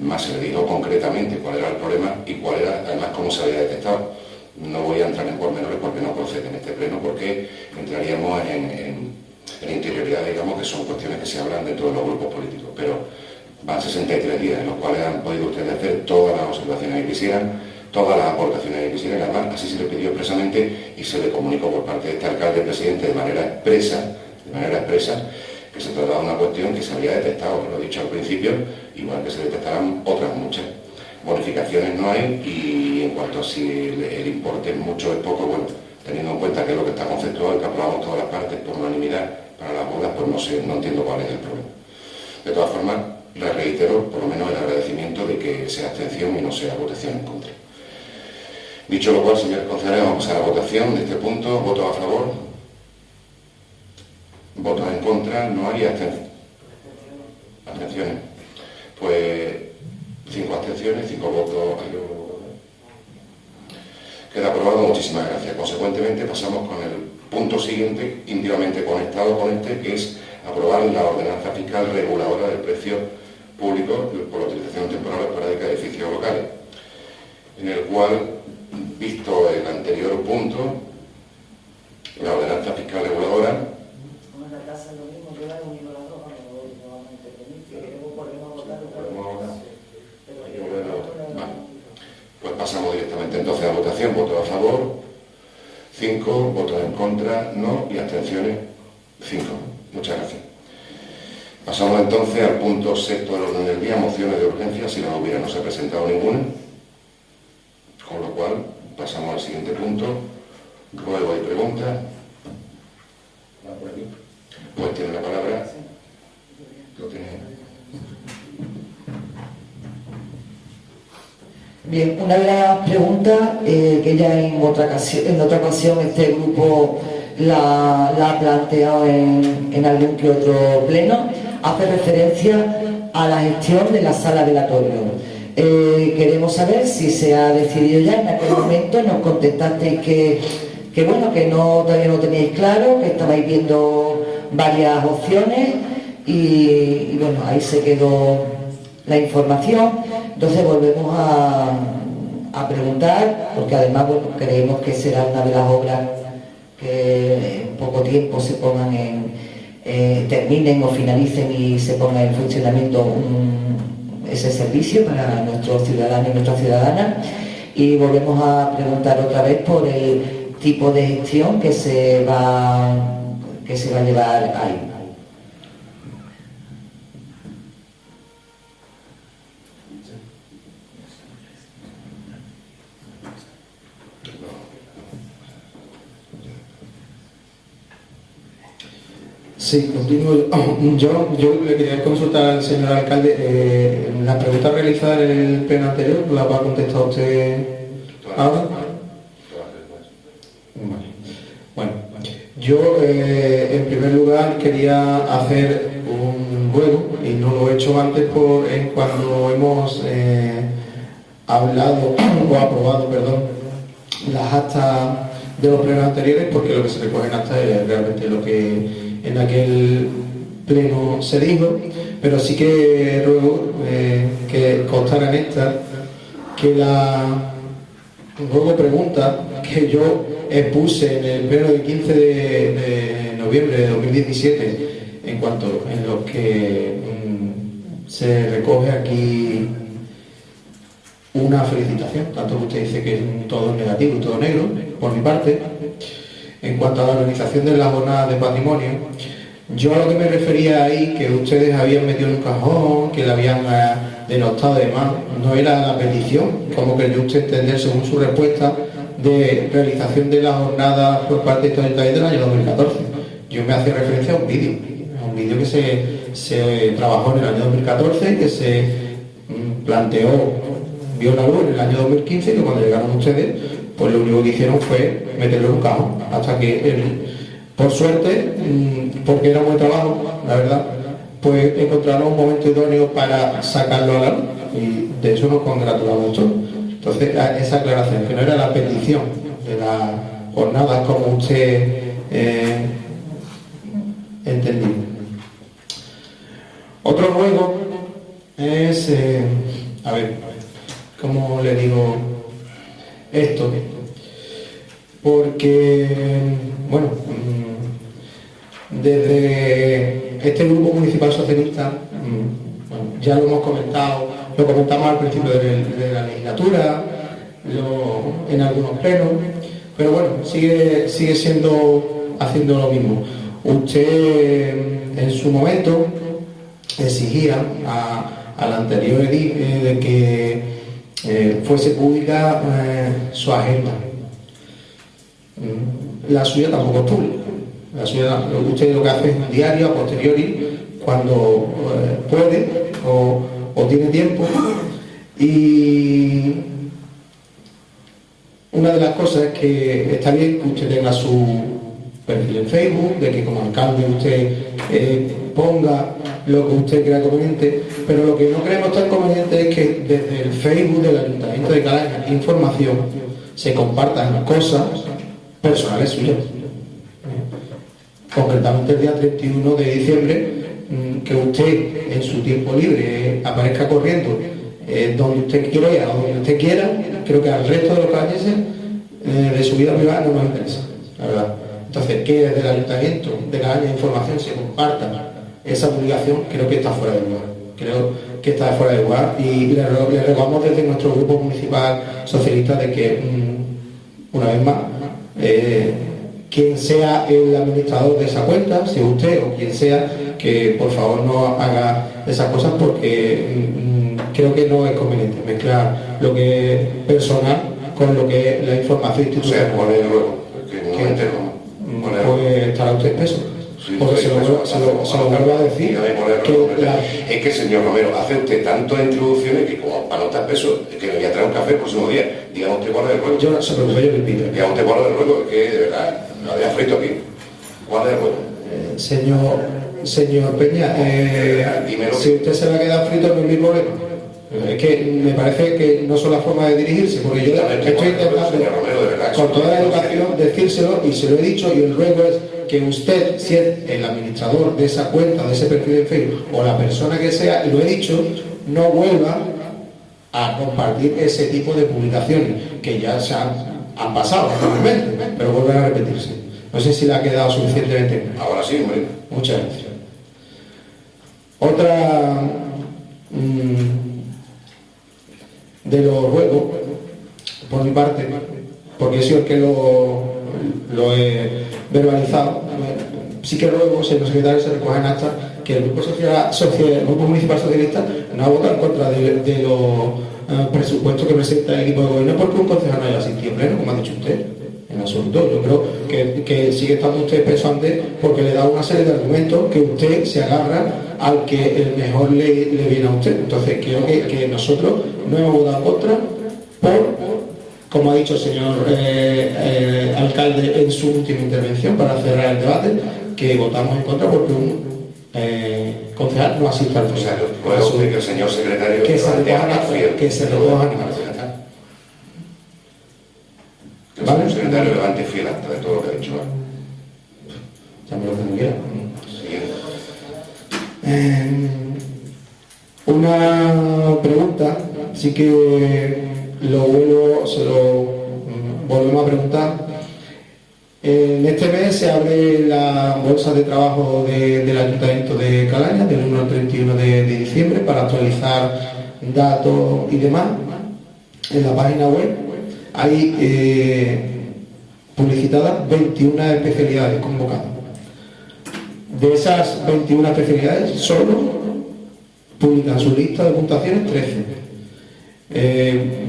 Más se le dijo concretamente cuál era el problema y cuál era, además, cómo se había detectado. No voy a entrar en pormenores porque no procede en este pleno, porque entraríamos en interioridad, digamos, que son cuestiones que se hablan dentro de los grupos políticos. Pero van 63 días en los cuales han podido ustedes hacer todas las observaciones que quisieran, todas las aportaciones que quisieran. Además, así se le pidió expresamente y se le comunicó por parte de este alcalde presidente de manera expresa, que se trataba de una cuestión que se había detectado, lo he dicho al principio, igual que se detectarán otras muchas. Bonificaciones no hay, y en cuanto a si el importe es mucho o es poco, bueno, teniendo en cuenta que es lo que está conceptuado y que aprobamos todas las partes por unanimidad para las bodas, pues no entiendo cuál es el problema. De todas formas, le reitero por lo menos el agradecimiento de que sea abstención y no sea votación en contra. Dicho lo cual, señores concejales, vamos a pasar a la votación de este punto. ¿Votos a favor? ¿Votos en contra? No hay abstenciones. Pues 5 abstenciones, 5 votos. Queda aprobado, muchísimas gracias. Consecuentemente, pasamos con el punto siguiente, íntimamente conectado con este, que es aprobar la ordenanza fiscal reguladora del precio público por la utilización temporal esporádica de edificios locales, en el cual, visto el anterior punto, la ordenanza fiscal reguladora, pues pasamos directamente entonces a votación. Votos a favor 5, votos en contra no, y abstenciones 5. Muchas gracias. Pasamos entonces al punto sexto del orden del día, mociones de urgencia. Si no hubiera, no se ha presentado ninguna, con lo cual pasamos al siguiente punto. Ruego y preguntas. Pues tiene la palabra. Lo tiene. Bien, una de las preguntas que ya en otra ocasión este grupo la ha planteado en algún que otro pleno, hace referencia a la gestión de la sala velatorio. Queremos saber si se ha decidido ya. En aquel momento nos contestasteis que bueno, que todavía no teníais claro, que estabais viendo varias opciones y bueno, ahí se quedó la información. Entonces volvemos a preguntar, porque además bueno, creemos que será una de las obras que en poco tiempo se pongan terminen o finalicen y se ponga en funcionamiento ese servicio para nuestros ciudadanos y nuestras ciudadanas. Y volvemos a preguntar otra vez por el tipo de gestión que se va a llevar ahí. Sí, continúo. Yo le quería consultar al señor alcalde. La pregunta realizada en el pleno anterior, ¿la va a contestar usted ahora? Vale. Bueno, yo en primer lugar quería hacer un ruego, y no lo he hecho antes cuando hemos hablado o aprobado, perdón, las actas de los plenos anteriores, porque lo que se recoge en actas es realmente lo que en aquel pleno se dijo, pero sí que ruego que constara en esta que la pregunta que yo expuse en el pleno del 15 de noviembre de 2017 en lo que se recoge aquí una felicitación, tanto que usted dice que es todo negativo y todo negro, por mi parte. En cuanto a la organización de la jornada de patrimonio, yo a lo que me refería ahí, que ustedes habían metido en un cajón, que la habían denostado y demás, no era la petición, como creyó usted entender según su respuesta, de realización de la jornada por parte de estos ayuntamientos del año 2014. Yo me hacía referencia a un vídeo que se trabajó en el año 2014, que se vio la luz en el año 2015, que cuando llegaron ustedes, pues lo único que hicieron fue meterlo en un cajón, hasta que, por suerte, porque era un buen trabajo, la verdad, pues encontraron un momento idóneo para sacarlo a la luz, y de eso nos congratulamos todos. Entonces, esa aclaración, que no era la petición de las jornadas como usted entendió. Otro ruego es, a ver, ¿cómo le digo esto? Porque, bueno, desde este grupo municipal socialista, bueno, ya lo hemos comentado, lo comentamos al principio de la legislatura, en algunos plenos, pero bueno, sigue haciendo lo mismo. Usted en su momento exigía al anterior edil de que fuese pública su agenda. La suya tampoco es pública. La suya, usted lo que hace es un diario a posteriori, cuando puede o tiene tiempo. Y una de las cosas es que está bien que usted tenga su perfil en Facebook, de que como alcalde usted ponga lo que usted crea conveniente, pero lo que no creemos tan conveniente es que desde el Facebook del Ayuntamiento de Calaña información se compartan cosas personales suyas. Concretamente el día 31 de diciembre, que usted en su tiempo libre aparezca corriendo donde usted quiera o donde usted quiera, creo que al resto de los calañeses de su vida privada no nos interesa, la verdad. Entonces, que desde el Ayuntamiento de Calaña información se comparta esa publicación, creo que está fuera de lugar. Creo que está fuera de lugar y le rogamos desde nuestro grupo municipal socialista de que, una vez más, quien sea el administrador de esa cuenta, si usted o quien sea, que por favor no haga esas cosas, porque creo que no es conveniente mezclar lo que es personal con lo que es la información institucional. O sea, pone luego, que no me entero. Pues estará usted peso. Porque se lo vuelvo a decir. Es que, señor Romero, hace usted tantas introducciones que como para no estar peso, es que me voy a traer un café el próximo día. Dígame usted cuál es el ruego. Yo no se preocupe, yo le pido. Dígame usted cuál es el ruego, es que de verdad, lo había frito aquí. ¿Cuál es el ruego? Señor Peña, si usted se va a quedar frito, no es mi problema. Es que me parece que no son las formas de dirigirse, porque yo estoy intentando con toda la educación decírselo y se lo he dicho, y el ruego es que usted, si es el administrador de esa cuenta, de ese perfil de Facebook, o la persona que sea, y lo he dicho, no vuelva a compartir ese tipo de publicaciones que ya se han pasado normalmente, pero vuelven a repetirse. No sé si le ha quedado suficientemente claro. Ahora sí, hombre. Muchas gracias. Otra de los ruegos, por mi parte, porque he sido el que lo he verbalizado, sí que ruego, señor secretario, se recoja en acta que el Grupo Municipal Socialista no ha votado en contra de los presupuestos que presenta el equipo de gobierno porque un concejal no haya asistido pleno, como ha dicho usted. En absoluto, yo creo que sigue estando usted pesante porque le da una serie de argumentos que usted se agarra al que el mejor le viene a usted. Entonces creo que nosotros no hemos votado contra como ha dicho el señor alcalde en su última intervención para cerrar el debate, que votamos en contra porque un concejal no asiste al pleno. O sea, ruego que el señor secretario que se recoja ¿Vale? El secretario levante fiel acta de todo lo que ha dicho. Ya me lo que quiera. Siguiente. Una pregunta, sí que se lo volvemos a preguntar. En este mes se abre la bolsa de trabajo del Ayuntamiento de Calaña, del 1 al 31 de diciembre, para actualizar datos y demás. En la página web hay publicitadas 21 especialidades convocadas. De esas 21 especialidades, solo publican su lista de puntuaciones 13.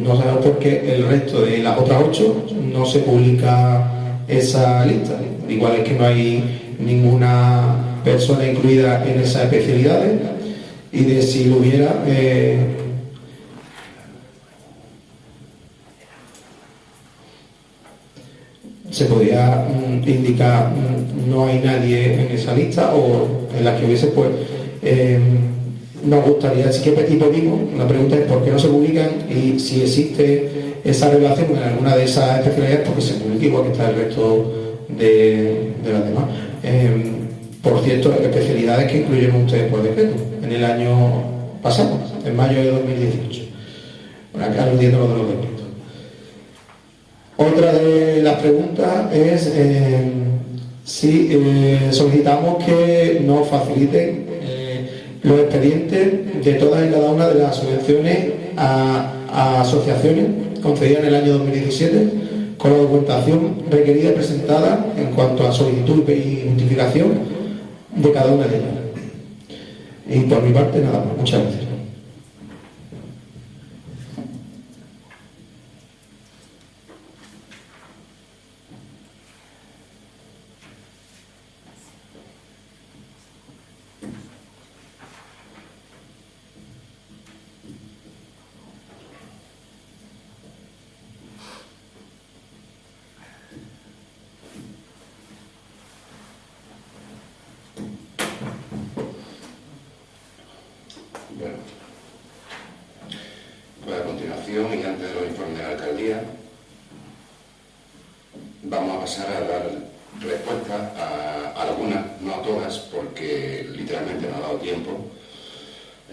No sabemos por qué el resto de las otras 8 no se publica esa lista. Igual es que no hay ninguna persona incluida en esas especialidades, y de si lo hubiera, se podría indicar no hay nadie en esa lista, o en la que hubiese, pues nos gustaría, sí que pedimos, la pregunta es por qué no se publican, y si existe esa relación en alguna de esas especialidades, porque se publique igual que está el resto de las demás. Por cierto, especialidades que incluyeron ustedes por decreto en el año pasado, en mayo de 2018, acá aludiendo lo de los decretos. Otra de las preguntas es si solicitamos que nos faciliten los expedientes de todas y cada una de las subvenciones a asociaciones concedidas en el año 2017, con la documentación requerida y presentada en cuanto a solicitud y justificación de cada una de ellas. Y por mi parte nada más. Muchas gracias. Bueno, pues a continuación, y antes de los informes de la alcaldía, vamos a pasar a dar respuesta a algunas, no a todas, porque literalmente no ha dado tiempo,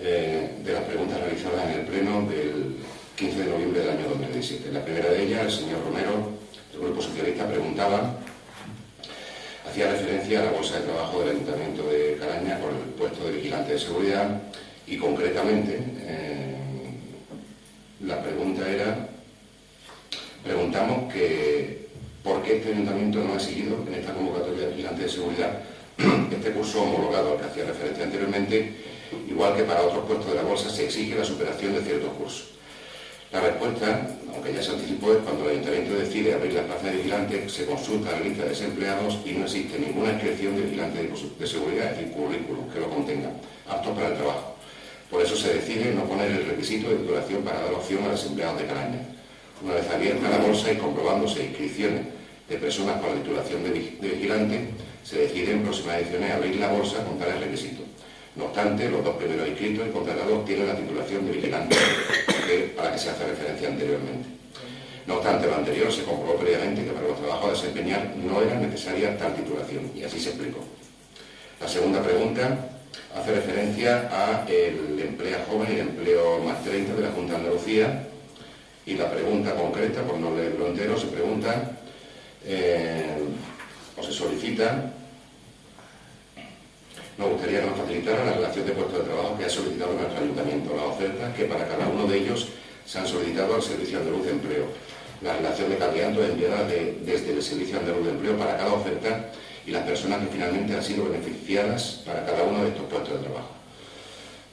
de las preguntas realizadas en el pleno del 15 de noviembre del año 2017. La primera de ellas, el señor Romero, del Grupo Socialista, hacía referencia a la bolsa de trabajo del Ayuntamiento de Calaña con el puesto de vigilante de seguridad, y concretamente la pregunta era, preguntamos que por qué este ayuntamiento no ha seguido en esta convocatoria de vigilante de seguridad este curso homologado al que hacía referencia anteriormente, igual que para otros puestos de la bolsa se exige la superación de ciertos cursos. La respuesta, aunque ya se anticipó, es cuando el ayuntamiento decide abrir las plazas de vigilantes, se consulta la lista de desempleados y no existe ninguna inscripción de vigilante de seguridad y currículum que lo contenga, aptos para el trabajo. Por eso se decide no poner el requisito de titulación para dar opción a desempleados de Calaña. Una vez abierta la bolsa y comprobándose inscripciones de personas con la titulación de vigilante, se decide en próximas ediciones abrir la bolsa con tales requisitos. No obstante, los 2 primeros inscritos y contratados tienen la titulación de vigilante, a la que se hace referencia anteriormente. No obstante, lo anterior se comprobó previamente que para los trabajos a desempeñar no era necesaria tal titulación, y así se explicó. La segunda pregunta hace referencia a el empleo joven y el empleo más 30 de la Junta de Andalucía, y la pregunta concreta, por no leerlo entero, se pregunta o se solicita. Nos gustaría que nos facilitara la relación de puestos de trabajo que ha solicitado nuestro ayuntamiento, las ofertas que para cada uno de ellos se han solicitado al Servicio Andaluz de Empleo, la relación de candidatos enviadas desde el Servicio Andaluz de Empleo para cada oferta y las personas que finalmente han sido beneficiadas para cada uno de estos puestos de trabajo.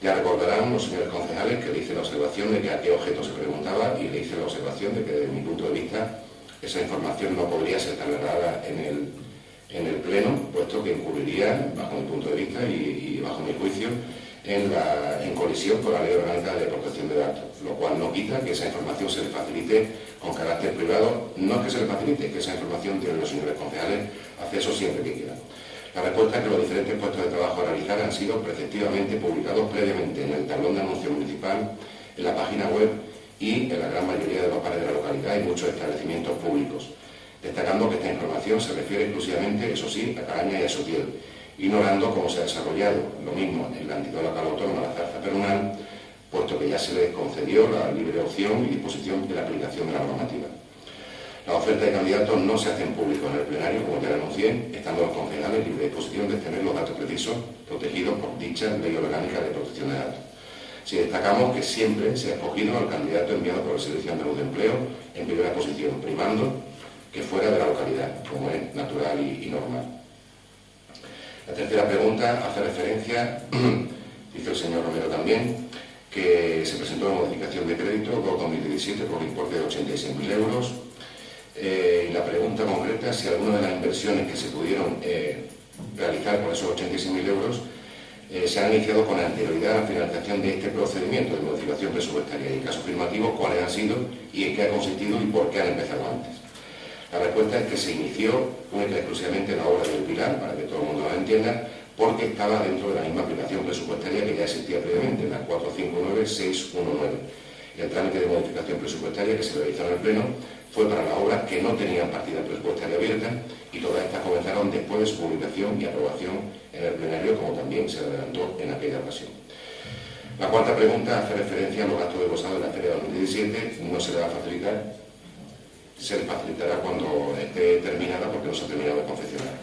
Ya recordarán los señores concejales que le hice la observación de que a qué objeto se preguntaba, y le hice la observación de que desde mi punto de vista esa información no podría ser trasladada en el Pleno, puesto que incurriría, bajo mi punto de vista y bajo mi juicio, en colisión con la Ley Orgánica de Protección de Datos, lo cual no quita que esa información se le facilite con carácter privado. No es que se le facilite, es que esa información tienen los señores concejales acceso siempre que quieran. La respuesta es que los diferentes puestos de trabajo a realizar han sido preceptivamente publicados previamente en el tablón de anuncio municipal, en la página web y en la gran mayoría de los bares de la localidad y muchos establecimientos públicos, destacando que esta información se refiere exclusivamente, eso sí, a Cabaña y a Sotiel, ignorando cómo se ha desarrollado lo mismo en la entidad local autónoma de la Zarza Pedronal, puesto que ya se les concedió la libre opción y disposición de la aplicación de la normativa. Las ofertas de candidatos no se hacen públicos en el plenario, como ya le anuncié, estando los concejales libre de disposición de tener los datos precisos protegidos por dicha Ley Orgánica de Protección de Datos. Si destacamos que siempre se ha escogido al candidato enviado por el Servicio Andaluz de Empleo en primera posición, primando que fuera de la localidad, como es natural y normal. La tercera pregunta hace referencia, dice el señor Romero también, que se presentó una modificación de crédito 2017 por un importe de 86.000 euros. Y la pregunta concreta es si alguna de las inversiones que se pudieron realizar con esos 86.000 euros se han iniciado con anterioridad a la finalización de este procedimiento de modificación presupuestaria, y en caso afirmativo, cuáles han sido y en qué ha consistido y por qué han empezado antes. La respuesta es que se inició única y exclusivamente la obra del Pilar, para que todo el mundo lo entienda, porque estaba dentro de la misma aplicación presupuestaria que ya existía previamente, la 459-619. El trámite de modificación presupuestaria que se realizó en el Pleno fue para las obras que no tenían partida presupuestaria abierta, y todas estas comenzaron después de su publicación y aprobación en el plenario, como también se adelantó en aquella ocasión. La cuarta pregunta hace referencia a los gastos desglosados en la feria de 2017. No se le va a facilitar, se le facilitará cuando esté terminada, porque no se ha terminado de confeccionar.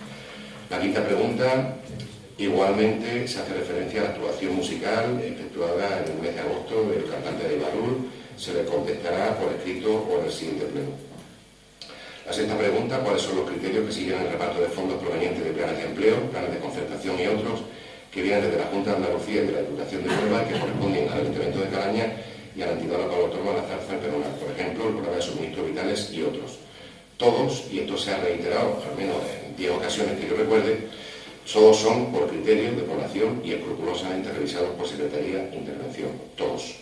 La quinta pregunta igualmente se hace referencia a la actuación musical efectuada en el mes de agosto del cantante de Ibarrul. Se le contestará por escrito o en el siguiente pleno. La sexta pregunta: ¿cuáles son los criterios que siguen el reparto de fondos provenientes de planes de empleo, planes de concertación y otros que vienen desde la Junta de Andalucía y de la Diputación de Huelva y que corresponden al Ayuntamiento de Calaña y a la entidad local autónoma de la Zarza Pedronal? Por ejemplo, el programa de suministros vitales y otros. Todos, y esto se ha reiterado al menos en 10 ocasiones que yo recuerde, todos son por criterios de población y escrupulosamente revisados por Secretaría de Intervención. Todos.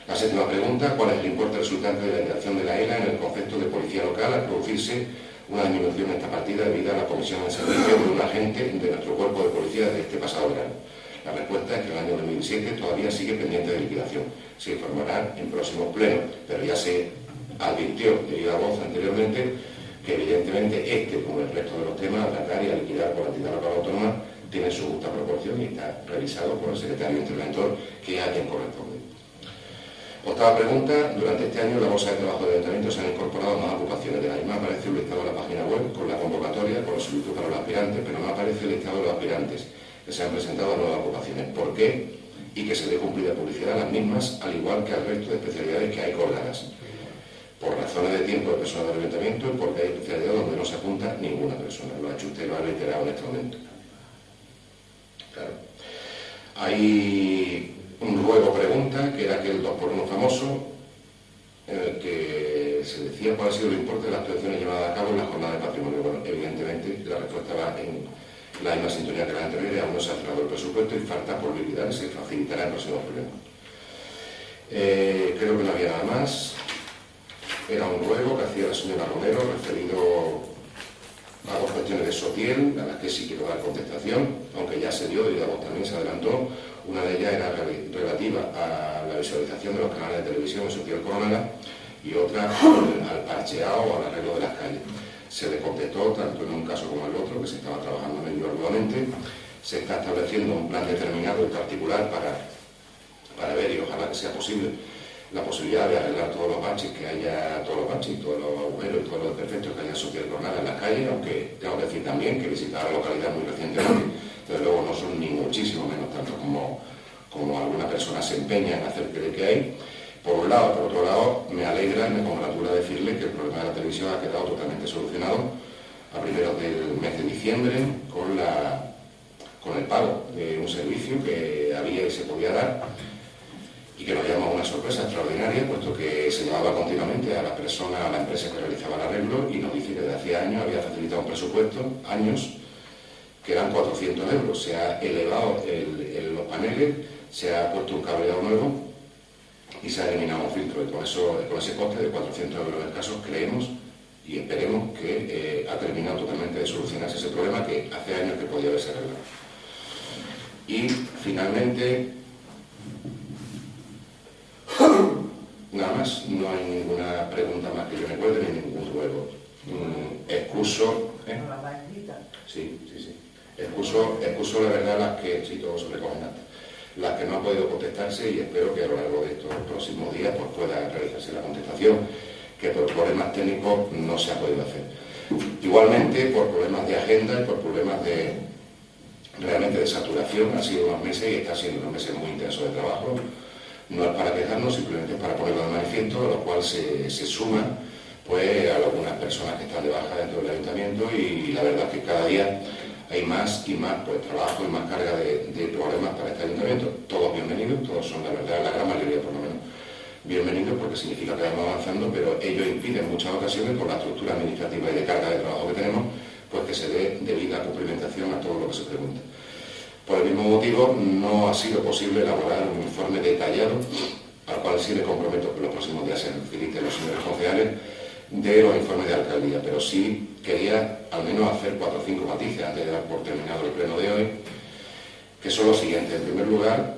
La séptima pregunta: ¿cuál es el importe resultante de la integración de la ELA en el concepto de policía local al producirse una disminución en esta partida debido a la comisión de servicio de un agente de nuestro cuerpo de policía de este pasado verano? La respuesta es que el año 2017 todavía sigue pendiente de liquidación. Se informará en próximos plenos, pero ya se advirtió de viva voz anteriormente que evidentemente este, como el resto de los temas a tratar y a liquidar por la entidad local autónoma, tiene su justa proporción y está revisado por el secretario interventor, que es a quien corresponde. Octava pregunta: durante este año en la bolsa de trabajo del Ayuntamiento se han incorporado más ocupaciones. De la misma aparece un listado en la página web con la convocatoria, con la solicitud para los aspirantes, pero no aparece el listado de los aspirantes que se han presentado a nuevas ocupaciones. ¿Por qué? Y que se dé cumplida publicidad a las mismas, al igual que al resto de especialidades que hay colgadas. Por razones de tiempo de personal del Ayuntamiento, y porque hay especialidades donde no se apunta ninguna persona. Lo ha hecho usted y lo ha reiterado en este momento. Claro. Hay un ruego pregunta, que era aquel 2x1 famoso, en el que se decía cuál ha sido el importe de las actuaciones llevadas a cabo en la jornada de patrimonio. Bueno, evidentemente la respuesta va en la misma sintonía que la anterior, y aún no se ha cerrado el presupuesto y falta por liquidar, se facilitará en próximos plenos. Creo que no había nada más. Era un ruego que hacía la señora Romero referido a dos cuestiones de Sotiel, a las que sí quiero dar contestación, aunque ya se dio y la voz también se adelantó. Una de ellas era relativa a la visualización de los canales de televisión en Sotiel Coronada y otra al parcheado o al arreglo de las calles. Se le contestó tanto en un caso como en el otro, que se estaba trabajando en ello arduamente. Se está estableciendo un plan determinado y particular para ver, y ojalá que sea posible, la posibilidad de arreglar todos los baches que haya, todos los baches y todos los agujeros y todos los defectos que haya en Sotiel Coronada en las calles, aunque tengo que decir también que visitar la localidad muy recientemente, desde luego no son ni muchísimo menos tanto como alguna persona se empeña en hacer creer que hay. Por un lado, por otro lado, me alegra y me congratula decirle que el problema de la televisión ha quedado totalmente solucionado a primeros del mes de diciembre con el pago de un servicio que había y se podía dar, y que nos llama una sorpresa extraordinaria, puesto que se llamaba continuamente a la empresa que realizaba el arreglo, y nos dice que desde hacía años había facilitado un presupuesto, años, que eran 400 euros. Se ha elevado los paneles, se ha puesto un cableado nuevo y se ha eliminado un filtro. Y con ese coste de 400 euros escasos creemos y esperemos que ha terminado totalmente de solucionarse ese problema que hace años que podía haberse arreglado. Y finalmente, nada más, no hay ninguna pregunta más que yo me acuerde ni ningún ruego. Excuso, sí. Excuso la verdad las que, sí, todos se recogen antes, las que no han podido contestarse, y espero que a lo largo de estos próximos días pues pueda realizarse la contestación, que por problemas técnicos no se ha podido hacer. Igualmente, por problemas de agenda y por problemas realmente de saturación, han sido unos meses y está siendo unos meses muy intensos de trabajo. No es para quejarnos, simplemente es para ponerlo de manifiesto, a lo cual se suma pues a algunas personas que están de baja dentro del ayuntamiento, y la verdad es que cada día hay más y más pues trabajo y más carga de problemas para este ayuntamiento. Todos bienvenidos, todos son, la verdad, la gran mayoría por lo menos, bienvenidos, porque significa que vamos avanzando, pero ello impide en muchas ocasiones, por la estructura administrativa y de carga de trabajo que tenemos, pues que se dé debida cumplimentación a todo lo que se pregunta. Por el mismo motivo, no ha sido posible elaborar un informe detallado, al cual sí le comprometo que los próximos días se feliciten los señores concejales de los informes de alcaldía, pero sí quería al menos hacer 4 o 5 matices antes de dar por terminado el pleno de hoy, que son los siguientes. En primer lugar,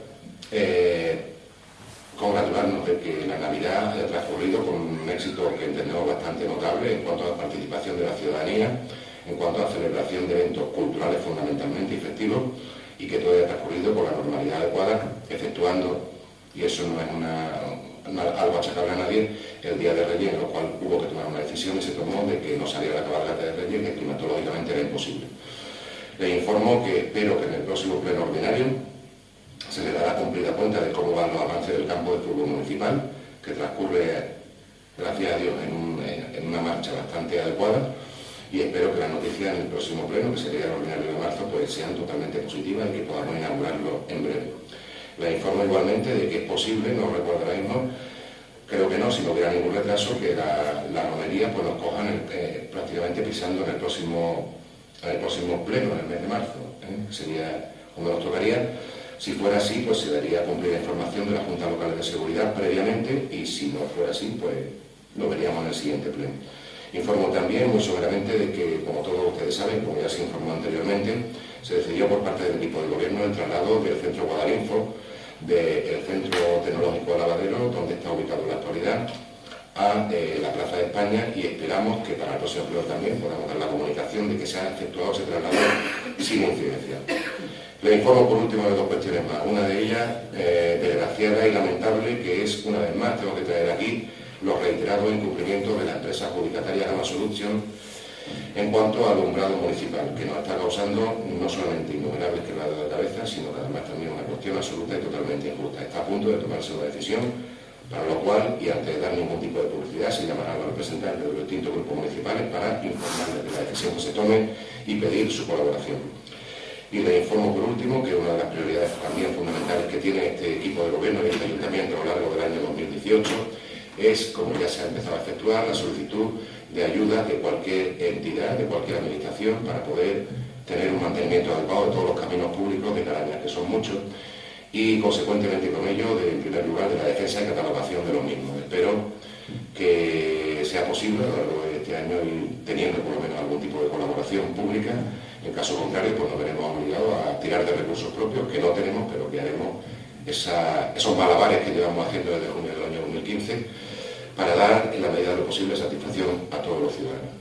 congratularnos de que la Navidad haya transcurrido con un éxito que entendemos bastante notable en cuanto a la participación de la ciudadanía, en cuanto a la celebración de eventos culturales fundamentalmente y festivos, y que todo haya transcurrido con la normalidad adecuada, exceptuando, y eso no es algo achacable a nadie, el Día de Reyes, en lo cual hubo que tomar una decisión y se tomó de que no saliera la cabalgata de Reyes, que climatológicamente era imposible. Les informo que espero que en el próximo pleno ordinario se le dará cumplida cuenta de cómo van los avances del campo de fútbol municipal, que transcurre, gracias a Dios, en una marcha bastante adecuada, y espero que las noticias en el próximo pleno, que sería el ordinario de marzo, pues sean totalmente positivas y que podamos inaugurarlo en breve. Les informo igualmente de que es posible, no recuerdo ahora mismo, creo que no, si no hubiera ningún retraso, que la romería pues nos cojan prácticamente pisando en el próximo pleno, en el mes de marzo, sería cuando nos tocaría. Si fuera así, pues se daría cumplir la información de la Junta Local de Seguridad previamente, y si no fuera así, pues lo veríamos en el siguiente pleno. Informo también muy someramente de que, como todos ustedes saben, como ya se informó anteriormente, se decidió por parte del equipo de gobierno el traslado del centro Guadalinfo, del centro tecnológico de Lavadero, donde está ubicado en la actualidad, a la Plaza de España, y esperamos que para el próximo pleno también podamos dar la comunicación de que se ha efectuado ese traslado sin incidencia. Les informo por último de 2 cuestiones más. Una de ellas, desgraciada y lamentable, que es, una vez más, tengo que traer aquí los reiterados incumplimientos de la empresa adjudicataria Gama Solution en cuanto al alumbrado municipal, que nos está causando no solamente innumerables quebraderos de cabeza, sino que además también una cuestión absoluta y totalmente injusta. Está a punto de tomarse una decisión, para lo cual, y antes de dar ningún tipo de publicidad, se llamará a los representantes de los distintos grupos municipales para informarles de la decisión que se tome y pedir su colaboración. Y les informo por último que una de las prioridades también fundamentales que tiene este equipo de gobierno y este ayuntamiento a lo largo del año 2018 es, como ya se ha empezado a efectuar, la solicitud de ayuda de cualquier entidad, de cualquier administración, para poder tener un mantenimiento adecuado de todos los caminos públicos de Carañas, que son muchos, y consecuentemente con ello, en primer lugar, de la defensa y catalogación de los mismos. Espero que sea posible a lo largo de este año y teniendo por lo menos algún tipo de colaboración pública. En caso contrario, pues nos veremos obligados a tirar de recursos propios, que no tenemos, pero que haremos esos malabares que llevamos haciendo desde junio del año 2015 para dar, en la medida de lo posible, satisfacción a todos los ciudadanos.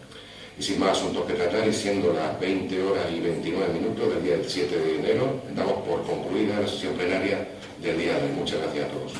Y sin más asuntos que tratar, y siendo las 20 horas y 29 minutos del día 7 de enero, damos por concluida la sesión plenaria del día de hoy. Muchas gracias a todos.